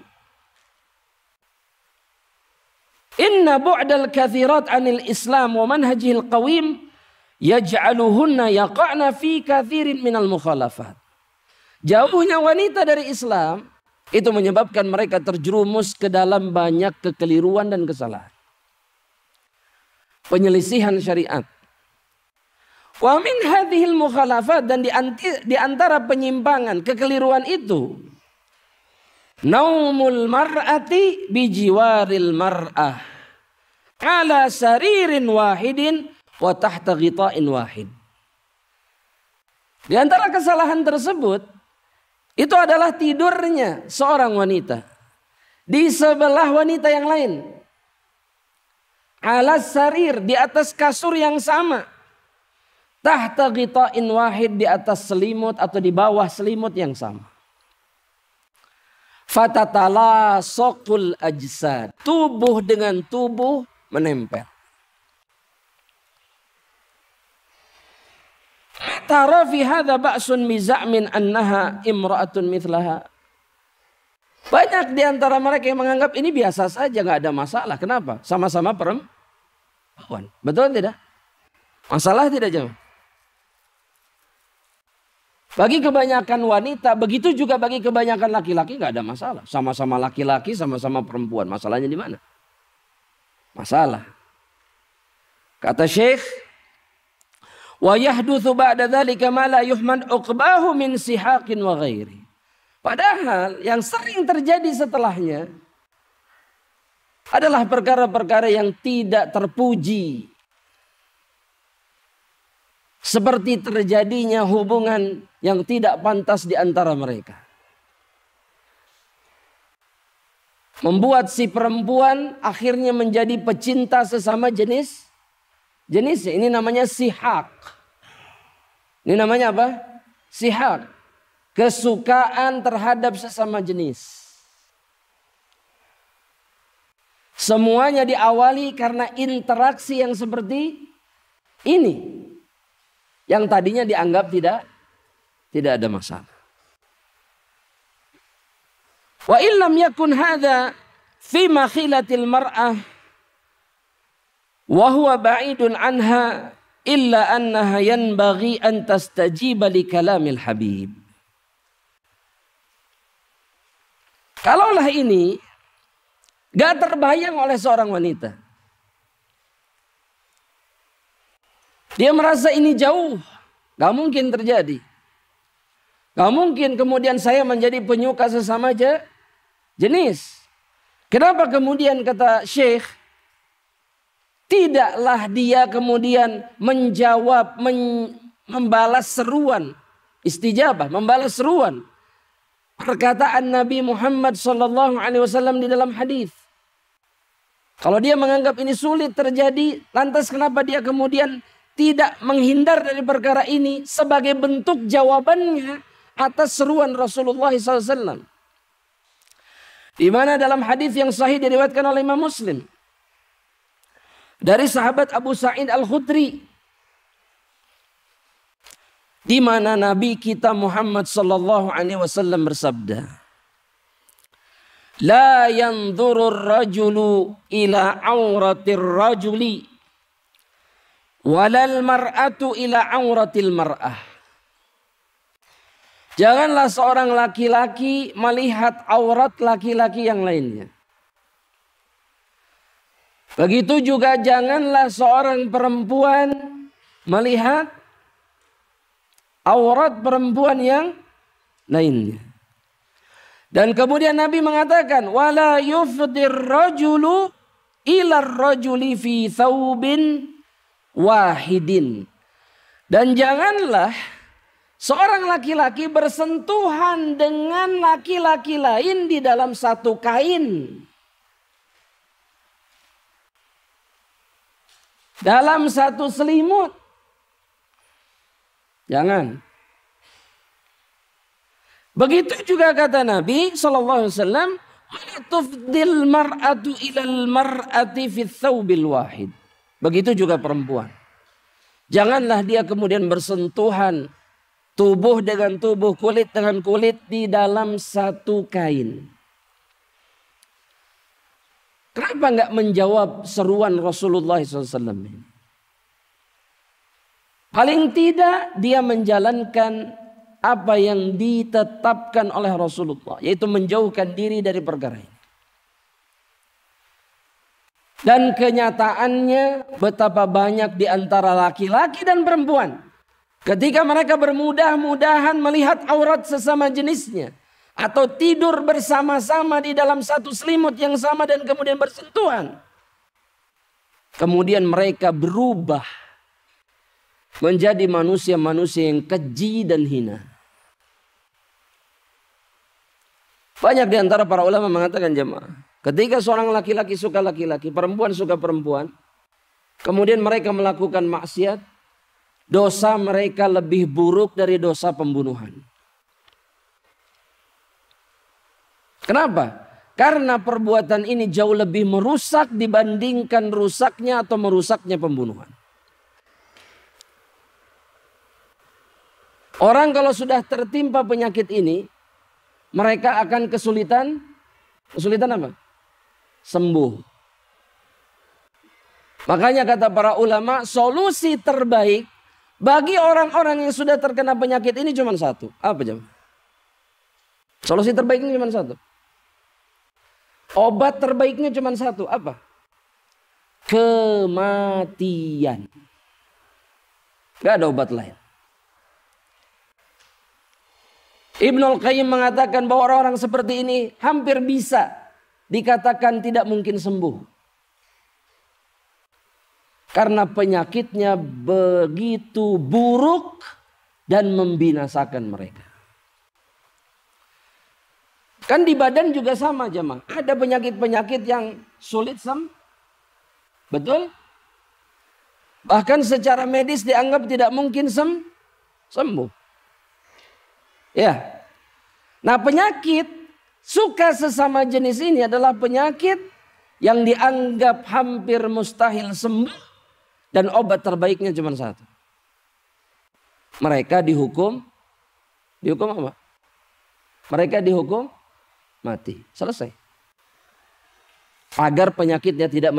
Inna bu'dal kathirat anil Islam wa manhajil qawim yaj'aluhunna yaqa'na fi kathirin minal mukhalafat. Jauhnya wanita dari Islam itu menyebabkan mereka terjerumus ke dalam banyak kekeliruan dan kesalahan. penyelisihan syariat. Wa min hadhil mukhalafat, dan di antara penyimpangan, kekeliruan itu, naumul mar'ati bijiwaril mar'ah ala saririn wahidin wa tahta ghita'in wahid. Di antara kesalahan tersebut itu adalah tidurnya seorang wanita di sebelah wanita yang lain. Ala sarir, di atas kasur yang sama. Tahta ghita'in wahid, di atas selimut atau di bawah selimut yang sama. Fatatala sokul ajsad, tubuh dengan tubuh menempel. Tara fi hadza ba'sun miza'min annaha imra'atun mithlaha. Banyak di antara mereka yang menganggap ini biasa saja, nggak ada masalah. Kenapa? Sama-sama perempuan. Betul tidak? Masalah tidak jauh. Bagi kebanyakan wanita, begitu juga bagi kebanyakan laki-laki nggak ada masalah. Sama-sama laki-laki, sama-sama perempuan. Masalahnya di mana? Masalah. Kata Syekh, wa yahdutsu ba'da dzalika ma la yuhmad uqbahu min sihaqin wa ghairi. Padahal yang sering terjadi setelahnya adalah perkara-perkara yang tidak terpuji. Seperti terjadinya hubungan yang tidak pantas di antara mereka. Membuat si perempuan akhirnya menjadi pecinta sesama jenis. Ini namanya sihak. Ini namanya apa? Sihak. Kesukaan terhadap sesama jenis. Semuanya diawali karena interaksi yang seperti ini. Yang tadinya dianggap tidak ada masalah. Wa illam yakun hadza fi makhilatil mar'ah wa huwa ba'idun anha illa annaha yanbaghi an tastajiba li kalamil habib. Kalaulah ini gak terbayang oleh seorang wanita, dia merasa ini jauh, gak mungkin terjadi. Gak mungkin kemudian saya menjadi penyuka sesama jenis. Kenapa kemudian kata Syekh, tidaklah dia kemudian menjawab, membalas seruan, istijabah, membalas seruan perkataan Nabi Muhammad SAW di dalam hadis. Kalau dia menganggap ini sulit terjadi, lantas kenapa dia kemudian tidak menghindar dari perkara ini sebagai bentuk jawabannya atas seruan Rasulullah SAW. Di mana dalam hadis yang sahih diriwayatkan oleh Imam Muslim dari sahabat Abu Sa'id Al-Khudri, di mana Nabi kita Muhammad SAW bersabda, la yanzurur rajulu ila auratir rajuli walal mar'atu ila auratil mar'ah. Janganlah seorang laki-laki melihat aurat laki-laki yang lainnya. Begitu juga janganlah seorang perempuan melihat aurat perempuan yang lainnya. Dan kemudian Nabi mengatakan, wala yufdir rajulu ila rajuli fi thawbin wahidin. Dan janganlah seorang laki-laki bersentuhan dengan laki-laki lain di dalam satu kain. Dalam satu selimut. Jangan. Begitu juga kata Nabi SAW, wala tufdil mar'atu ilal mar'ati fi thawbil wahid. Begitu juga perempuan. Janganlah dia kemudian bersentuhan tubuh dengan tubuh, kulit dengan kulit di dalam satu kain. Kenapa enggak menjawab seruan Rasulullah SAW? Paling tidak dia menjalankan apa yang ditetapkan oleh Rasulullah, yaitu menjauhkan diri dari perkara ini. Dan kenyataannya betapa banyak di antara laki-laki dan perempuan ketika mereka bermudah-mudahan melihat aurat sesama jenisnya atau tidur bersama-sama di dalam satu selimut yang sama dan kemudian bersentuhan. Kemudian mereka berubah menjadi manusia-manusia yang keji dan hina. Banyak di antara para ulama mengatakan jemaah, ketika seorang laki-laki suka laki-laki, perempuan suka perempuan, kemudian mereka melakukan maksiat, dosa mereka lebih buruk dari dosa pembunuhan. Kenapa? Karena perbuatan ini jauh lebih merusak dibandingkan rusaknya atau merusaknya pembunuhan. Orang kalau sudah tertimpa penyakit ini, mereka akan kesulitan apa? Sembuh. Makanya kata para ulama, solusi terbaik bagi orang-orang yang sudah terkena penyakit ini cuma satu. Apa jemaah? Solusi terbaiknya cuma satu. Obat terbaiknya cuma satu. Apa? Kematian. Gak ada obat lain. Ibnul Qayyim mengatakan bahwa orang-orang seperti ini hampir bisa dikatakan tidak mungkin sembuh. Karena penyakitnya begitu buruk dan membinasakan mereka. Kan di badan juga sama jemaah. Ada penyakit-penyakit yang sulit betul? Bahkan secara medis dianggap tidak mungkin sembuh. Ya. Nah, penyakit suka sesama jenis ini adalah penyakit yang dianggap hampir mustahil sembuh dan obat terbaiknya cuma satu. Mereka dihukum apa? Mereka dihukum mati. Selesai. Agar penyakitnya tidak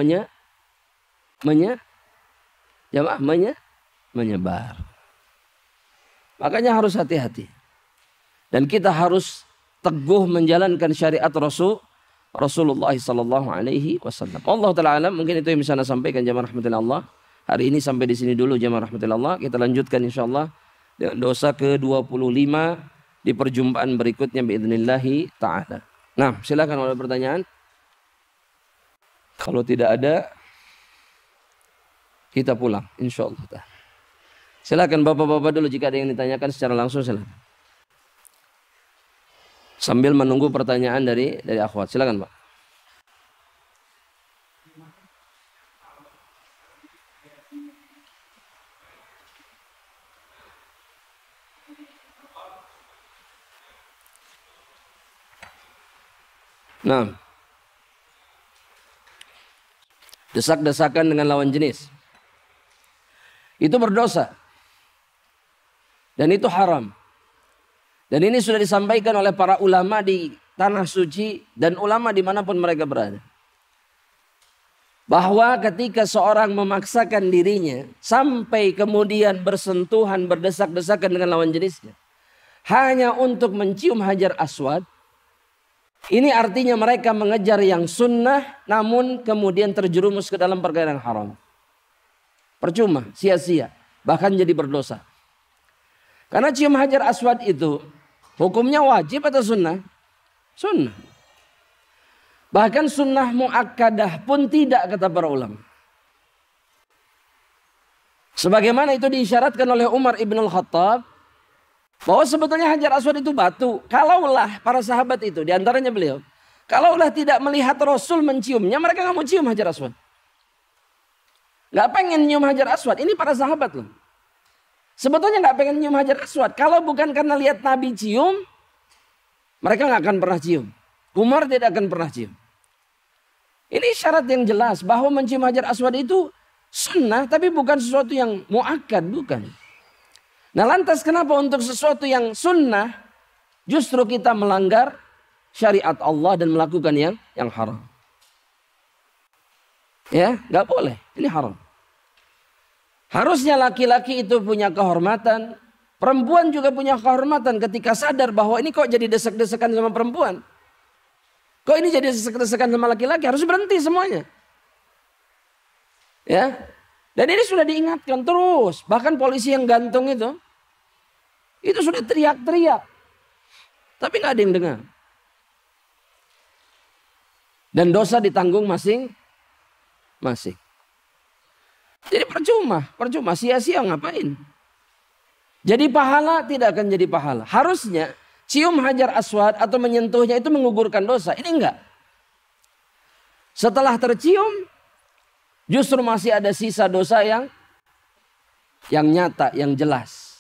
menyebar. Makanya harus hati-hati. Dan kita harus teguh menjalankan syariat Rasulullah sallallahu alaihi wasallam. Allah taala alam, mungkin itu yang bisa saya sampaikan jemaah rahmatillah Allah. Hari ini sampai di sini dulu jemaah rahmatillah Allah. Kita lanjutkan insyaallah dengan dosa ke-25 di perjumpaan berikutnya باذنillah taala. Nah, silakan ada pertanyaan. Kalau tidak ada kita pulang insyaallah. Silakan bapak-bapak dulu jika ada yang ditanyakan secara langsung silakan. Sambil menunggu pertanyaan dari akhwat. Silakan, Pak. Nah. Desak-desakan dengan lawan jenis. Itu berdosa. Dan itu haram. Dan ini sudah disampaikan oleh para ulama di tanah suci dan ulama dimanapun mereka berada. Bahwa ketika seorang memaksakan dirinya sampai kemudian bersentuhan, berdesak-desakan dengan lawan jenisnya. Hanya untuk mencium hajar aswad. Ini artinya mereka mengejar yang sunnah namun kemudian terjerumus ke dalam perkara yang haram. Percuma, sia-sia. Bahkan jadi berdosa. Karena cium hajar aswad itu hukumnya wajib atau sunnah? Sunnah. Bahkan sunnah muakkadah pun tidak kata para ulama. Sebagaimana itu diisyaratkan oleh Umar ibn al-Khattab. Bahwa sebetulnya hajar aswad itu batu. Kalaulah para sahabat itu, diantaranya beliau. Kalaulah tidak melihat Rasul menciumnya, mereka gak mau cium hajar aswad. Gak pengen nyium hajar aswad. Ini para sahabat loh. Sebetulnya nggak pengen nyium hajar aswad. Kalau bukan karena lihat Nabi cium, mereka nggak akan pernah cium. Umar tidak akan pernah cium. Ini syarat yang jelas bahwa mencium hajar aswad itu sunnah, tapi bukan sesuatu yang muakkad, bukan. Nah lantas kenapa untuk sesuatu yang sunnah justru kita melanggar syariat Allah dan melakukan yang haram? Ya, nggak boleh. Ini haram. Harusnya laki-laki itu punya kehormatan. Perempuan juga punya kehormatan ketika sadar bahwa ini kok jadi desek-desekan sama perempuan. Kok ini jadi desek-desekan sama laki-laki, harus berhenti semuanya. Ya. Dan ini sudah diingatkan terus. Bahkan polisi yang gantung itu sudah teriak-teriak. Tapi nggak ada yang dengar. Dan dosa ditanggung masing-masing. Jadi percuma, sia-sia ngapain? Jadi pahala tidak akan jadi pahala. Harusnya cium hajar aswad atau menyentuhnya itu menggugurkan dosa. Ini enggak. Setelah tercium, justru masih ada sisa dosa yang nyata, yang jelas.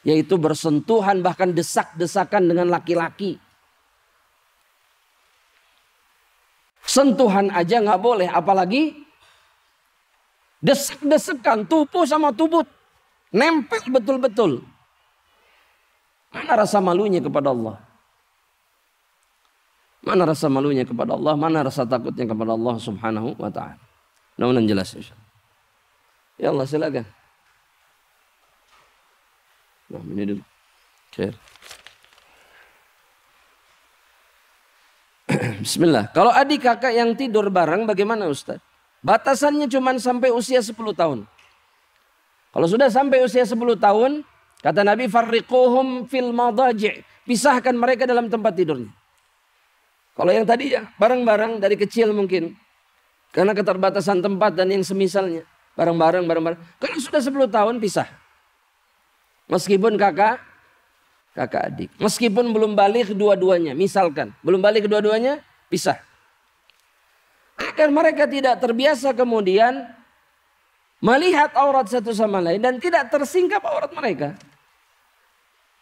Yaitu bersentuhan bahkan desak-desakan dengan laki-laki. Sentuhan aja nggak boleh, apalagi desak-desakan tubuh sama tubuh, nempel betul-betul. Mana rasa malunya kepada Allah? Mana rasa malunya kepada Allah? Mana rasa takutnya kepada Allah Subhanahu wa ta'ala? Mudah-mudahan jelas. Ya Allah, silakan. Nah, ini dulu. Khair. Bismillah. Kalau adik kakak yang tidur bareng bagaimana Ustaz? Batasannya cuma sampai usia 10 tahun. Kalau sudah sampai usia 10 tahun, kata Nabi, farriquhum fil madaji', pisahkan mereka dalam tempat tidurnya. Kalau yang tadi ya bareng-bareng dari kecil mungkin, karena keterbatasan tempat dan yang semisalnya, bareng-bareng. Kalau sudah 10 tahun pisah. Meskipun kakak adik. Meskipun belum balik kedua-duanya. Misalkan belum balik kedua-duanya, pisah. Agar mereka tidak terbiasa kemudian melihat aurat satu sama lain. Dan tidak tersingkap aurat mereka.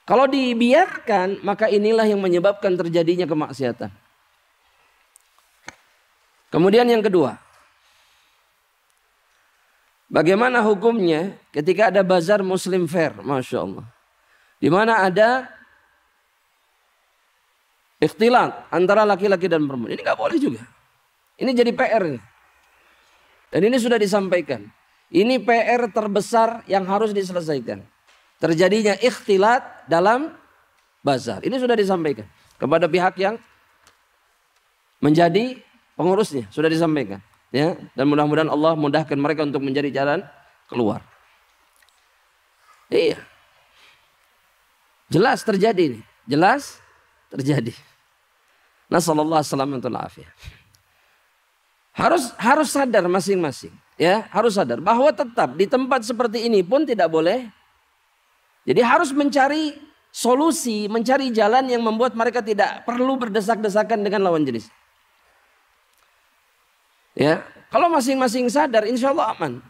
Kalau dibiarkan, maka inilah yang menyebabkan terjadinya kemaksiatan. Kemudian yang kedua. Bagaimana hukumnya ketika ada bazar Muslim Fair. Masya Allah. Di mana ada ikhtilat antara laki-laki dan perempuan. Ini nggak boleh juga. Ini jadi PR ini. Dan ini sudah disampaikan. Ini PR terbesar yang harus diselesaikan. Terjadinya ikhtilat dalam bazar. Ini sudah disampaikan kepada pihak yang menjadi pengurusnya. Sudah disampaikan. Ya, dan mudah-mudahan Allah mudahkan mereka untuk mencari jalan keluar. Iya. Jelas terjadi ini. Jelas terjadi. Nasallallahu alaihi wasallam. Harus sadar masing-masing. Ya, harus sadar bahwa tetap di tempat seperti ini pun tidak boleh. Jadi harus mencari solusi, mencari jalan yang membuat mereka tidak perlu berdesak-desakan dengan lawan jenis. Ya, kalau masing-masing sadar, insya Allah aman.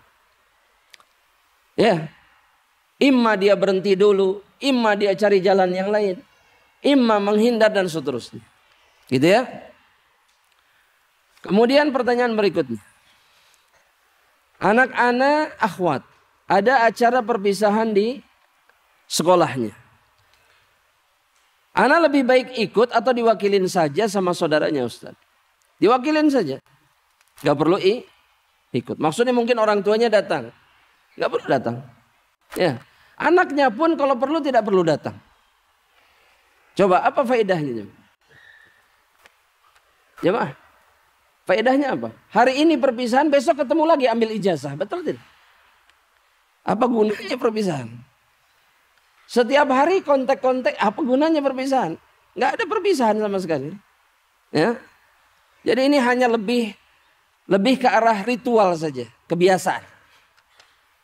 Ya, imma dia berhenti dulu, imma dia cari jalan yang lain, imma menghindar dan seterusnya. Gitu ya. Kemudian pertanyaan berikutnya. Anak-anak akhwat, ada acara perpisahan di sekolahnya. Anak lebih baik ikut atau diwakilin saja sama saudaranya Ustaz? Diwakilin saja. Gak perlu ikut. Maksudnya mungkin orang tuanya datang. Gak perlu datang. Ya. Anaknya pun kalau perlu tidak perlu datang. Coba apa faedahnya? Jemaah. Faedahnya apa? Hari ini perpisahan, besok ketemu lagi ambil ijazah. Betul tidak? Apa gunanya perpisahan? Setiap hari kontak-kontak, apa gunanya perpisahan? Gak ada perpisahan sama sekali. Ya. Jadi ini hanya lebih ke arah ritual saja, kebiasaan.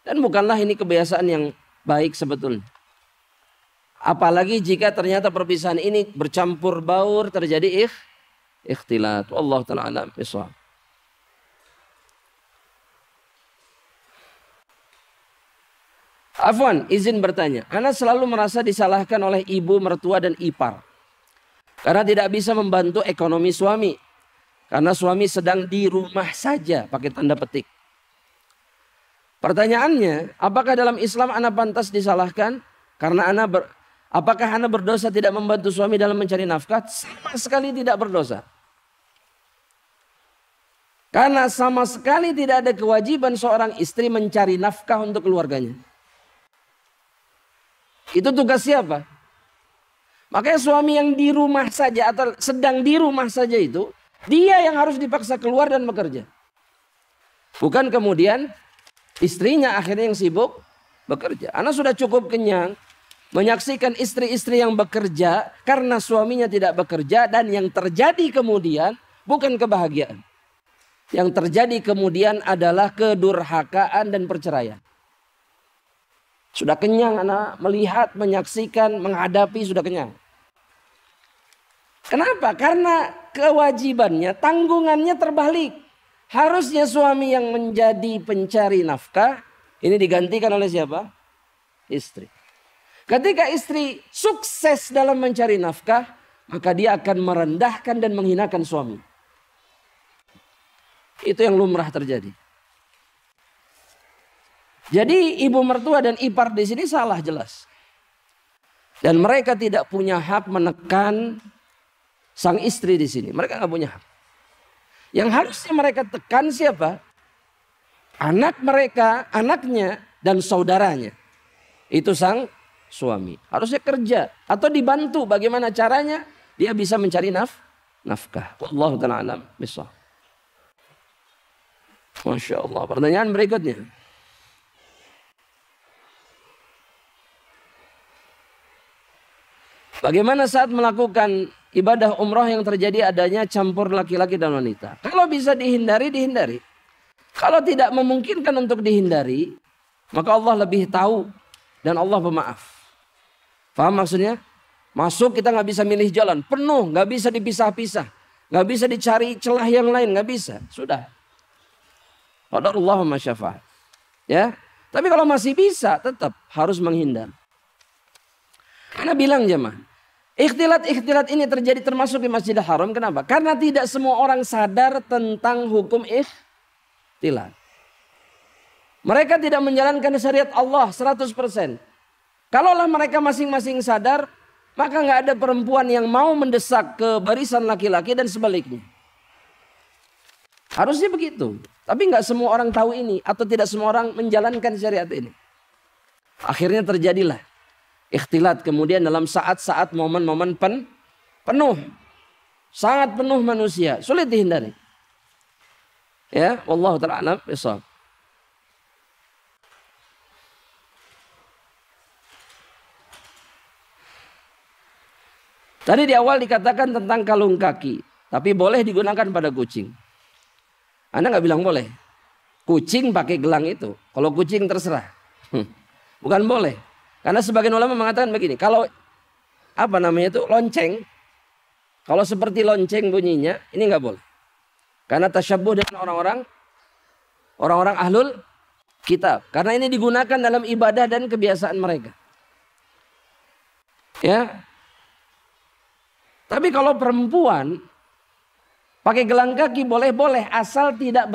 Dan bukanlah ini kebiasaan yang baik sebetulnya. Apalagi jika ternyata perpisahan ini bercampur baur, terjadi ikhtilat. Wallahu ta'ala a'lam bishawab. Afwan, izin bertanya. Ana selalu merasa disalahkan oleh ibu, mertua dan ipar. Karena tidak bisa membantu ekonomi suami. Karena suami sedang di rumah saja, pakai tanda petik. Pertanyaannya, apakah dalam Islam ana pantas disalahkan? Karena apakah ana berdosa tidak membantu suami dalam mencari nafkah? Sama sekali tidak berdosa. Karena sama sekali tidak ada kewajiban seorang istri mencari nafkah untuk keluarganya. Itu tugas siapa? Makanya suami yang di rumah saja atau sedang di rumah saja itu, dia yang harus dipaksa keluar dan bekerja. Bukan kemudian Istrinya akhirnya yang sibuk bekerja. Ana sudah cukup kenyang menyaksikan istri-istri yang bekerja karena suaminya tidak bekerja, dan yang terjadi kemudian bukan kebahagiaan. Yang terjadi kemudian adalah kedurhakaan dan perceraian. Sudah kenyang Ana melihat, menyaksikan, menghadapi, sudah kenyang. Kenapa? Karena kewajibannya, tanggungannya terbalik. Harusnya suami yang menjadi pencari nafkah, ini digantikan oleh siapa? Istri. Ketika istri sukses dalam mencari nafkah, maka dia akan merendahkan dan menghinakan suami. Itu yang lumrah terjadi. Jadi ibu mertua dan ipar di sini salah jelas. Dan mereka tidak punya hak menekan sang istri di sini. Mereka nggak punya hak. Yang harusnya mereka tekan siapa? Anak mereka, anaknya dan saudaranya. Itu sang suami. Harusnya kerja atau dibantu bagaimana caranya dia bisa mencari nafkah. Wallahu ta'ala alam bissawab. Masya Allah. Pertanyaan berikutnya. Bagaimana saat melakukan ibadah umrah yang terjadi adanya campur laki-laki dan wanita? Kalau bisa dihindari, dihindari. Kalau tidak memungkinkan untuk dihindari, maka Allah lebih tahu dan Allah pemaaf. Paham maksudnya? Masuk kita nggak bisa milih jalan, penuh, nggak bisa dipisah-pisah, nggak bisa dicari celah yang lain, nggak bisa. Sudah. Qadarullah ma syaa. Ya. Tapi kalau masih bisa, tetap harus menghindar. Karena bilang jemaah, ikhtilat ini terjadi termasuk di Masjidil Haram. Kenapa? Karena tidak semua orang sadar tentang hukum ikhtilat. Mereka tidak menjalankan syariat Allah 100%. Kalaulah mereka masing-masing sadar, maka nggak ada perempuan yang mau mendesak ke barisan laki-laki dan sebaliknya. Harusnya begitu. Tapi nggak semua orang tahu ini atau tidak semua orang menjalankan syariat ini. Akhirnya terjadilah ikhtilat kemudian dalam saat-saat momen-momen penuh. Sangat penuh manusia. Sulit dihindari. Ya, wallahu ta'ala a'lam bishawab. Tadi di awal dikatakan tentang kalung kaki. Tapi boleh digunakan pada kucing. Anda nggak bilang boleh. Kucing pakai gelang itu. Kalau kucing terserah. Bukan boleh. Karena sebagian ulama mengatakan begini. Kalau apa namanya itu lonceng. Kalau seperti lonceng bunyinya. Ini nggak boleh. Karena tasyabbuh dengan orang-orang ahlul kitab. Karena ini digunakan dalam ibadah dan kebiasaan mereka. Ya. Tapi kalau perempuan pakai gelang kaki boleh-boleh asal tidak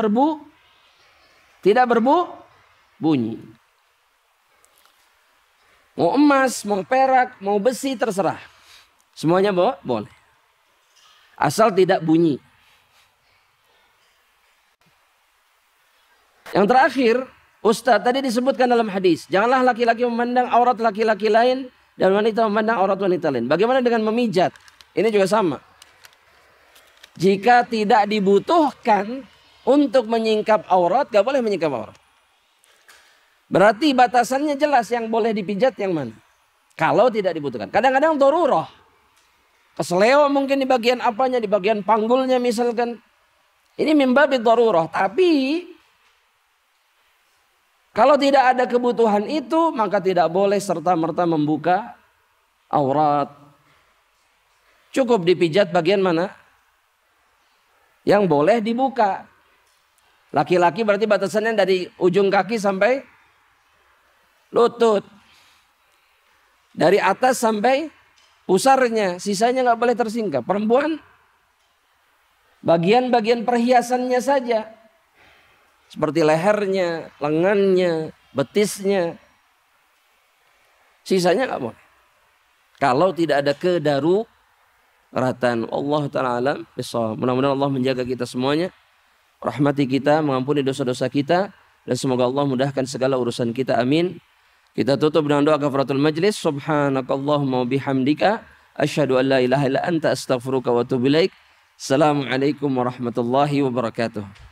bunyi. Mau emas, mau perak, mau besi terserah. Semuanya boleh. Asal tidak bunyi. Yang terakhir, Ustaz tadi disebutkan dalam hadis, janganlah laki-laki memandang aurat laki-laki lain dan wanita memandang aurat wanita lain. Bagaimana dengan memijat? Ini juga sama. Jika tidak dibutuhkan untuk menyingkap aurat, gak boleh menyingkap aurat. Berarti batasannya jelas yang boleh dipijat yang mana. Kalau tidak dibutuhkan. Kadang-kadang darurah. Keseleo mungkin di bagian apanya, di bagian panggulnya misalkan. Ini mimbabi darurah. Tapi kalau tidak ada kebutuhan itu, maka tidak boleh serta-merta membuka aurat. Cukup dipijat bagian mana? Yang boleh dibuka. Laki-laki berarti batasannya dari ujung kaki sampai lutut. Dari atas sampai pusarnya. Sisanya nggak boleh tersingkap. Perempuan bagian-bagian perhiasannya saja. Seperti lehernya, lengannya, betisnya. Sisanya nggak boleh. Kalau tidak ada kedaruratan. Allah ta'ala alam bishawab. Mudah-mudahan Allah menjaga kita semuanya, rahmati kita, mengampuni dosa-dosa kita, dan semoga Allah mudahkan segala urusan kita. Amin. Kita tutup dengan doa kafaratul majlis. Subhanakallahumma bihamdika asyhadu an la ilaha illa anta astaghfiruka wa atubu ilaik. Assalamualaikum warahmatullahi wabarakatuh.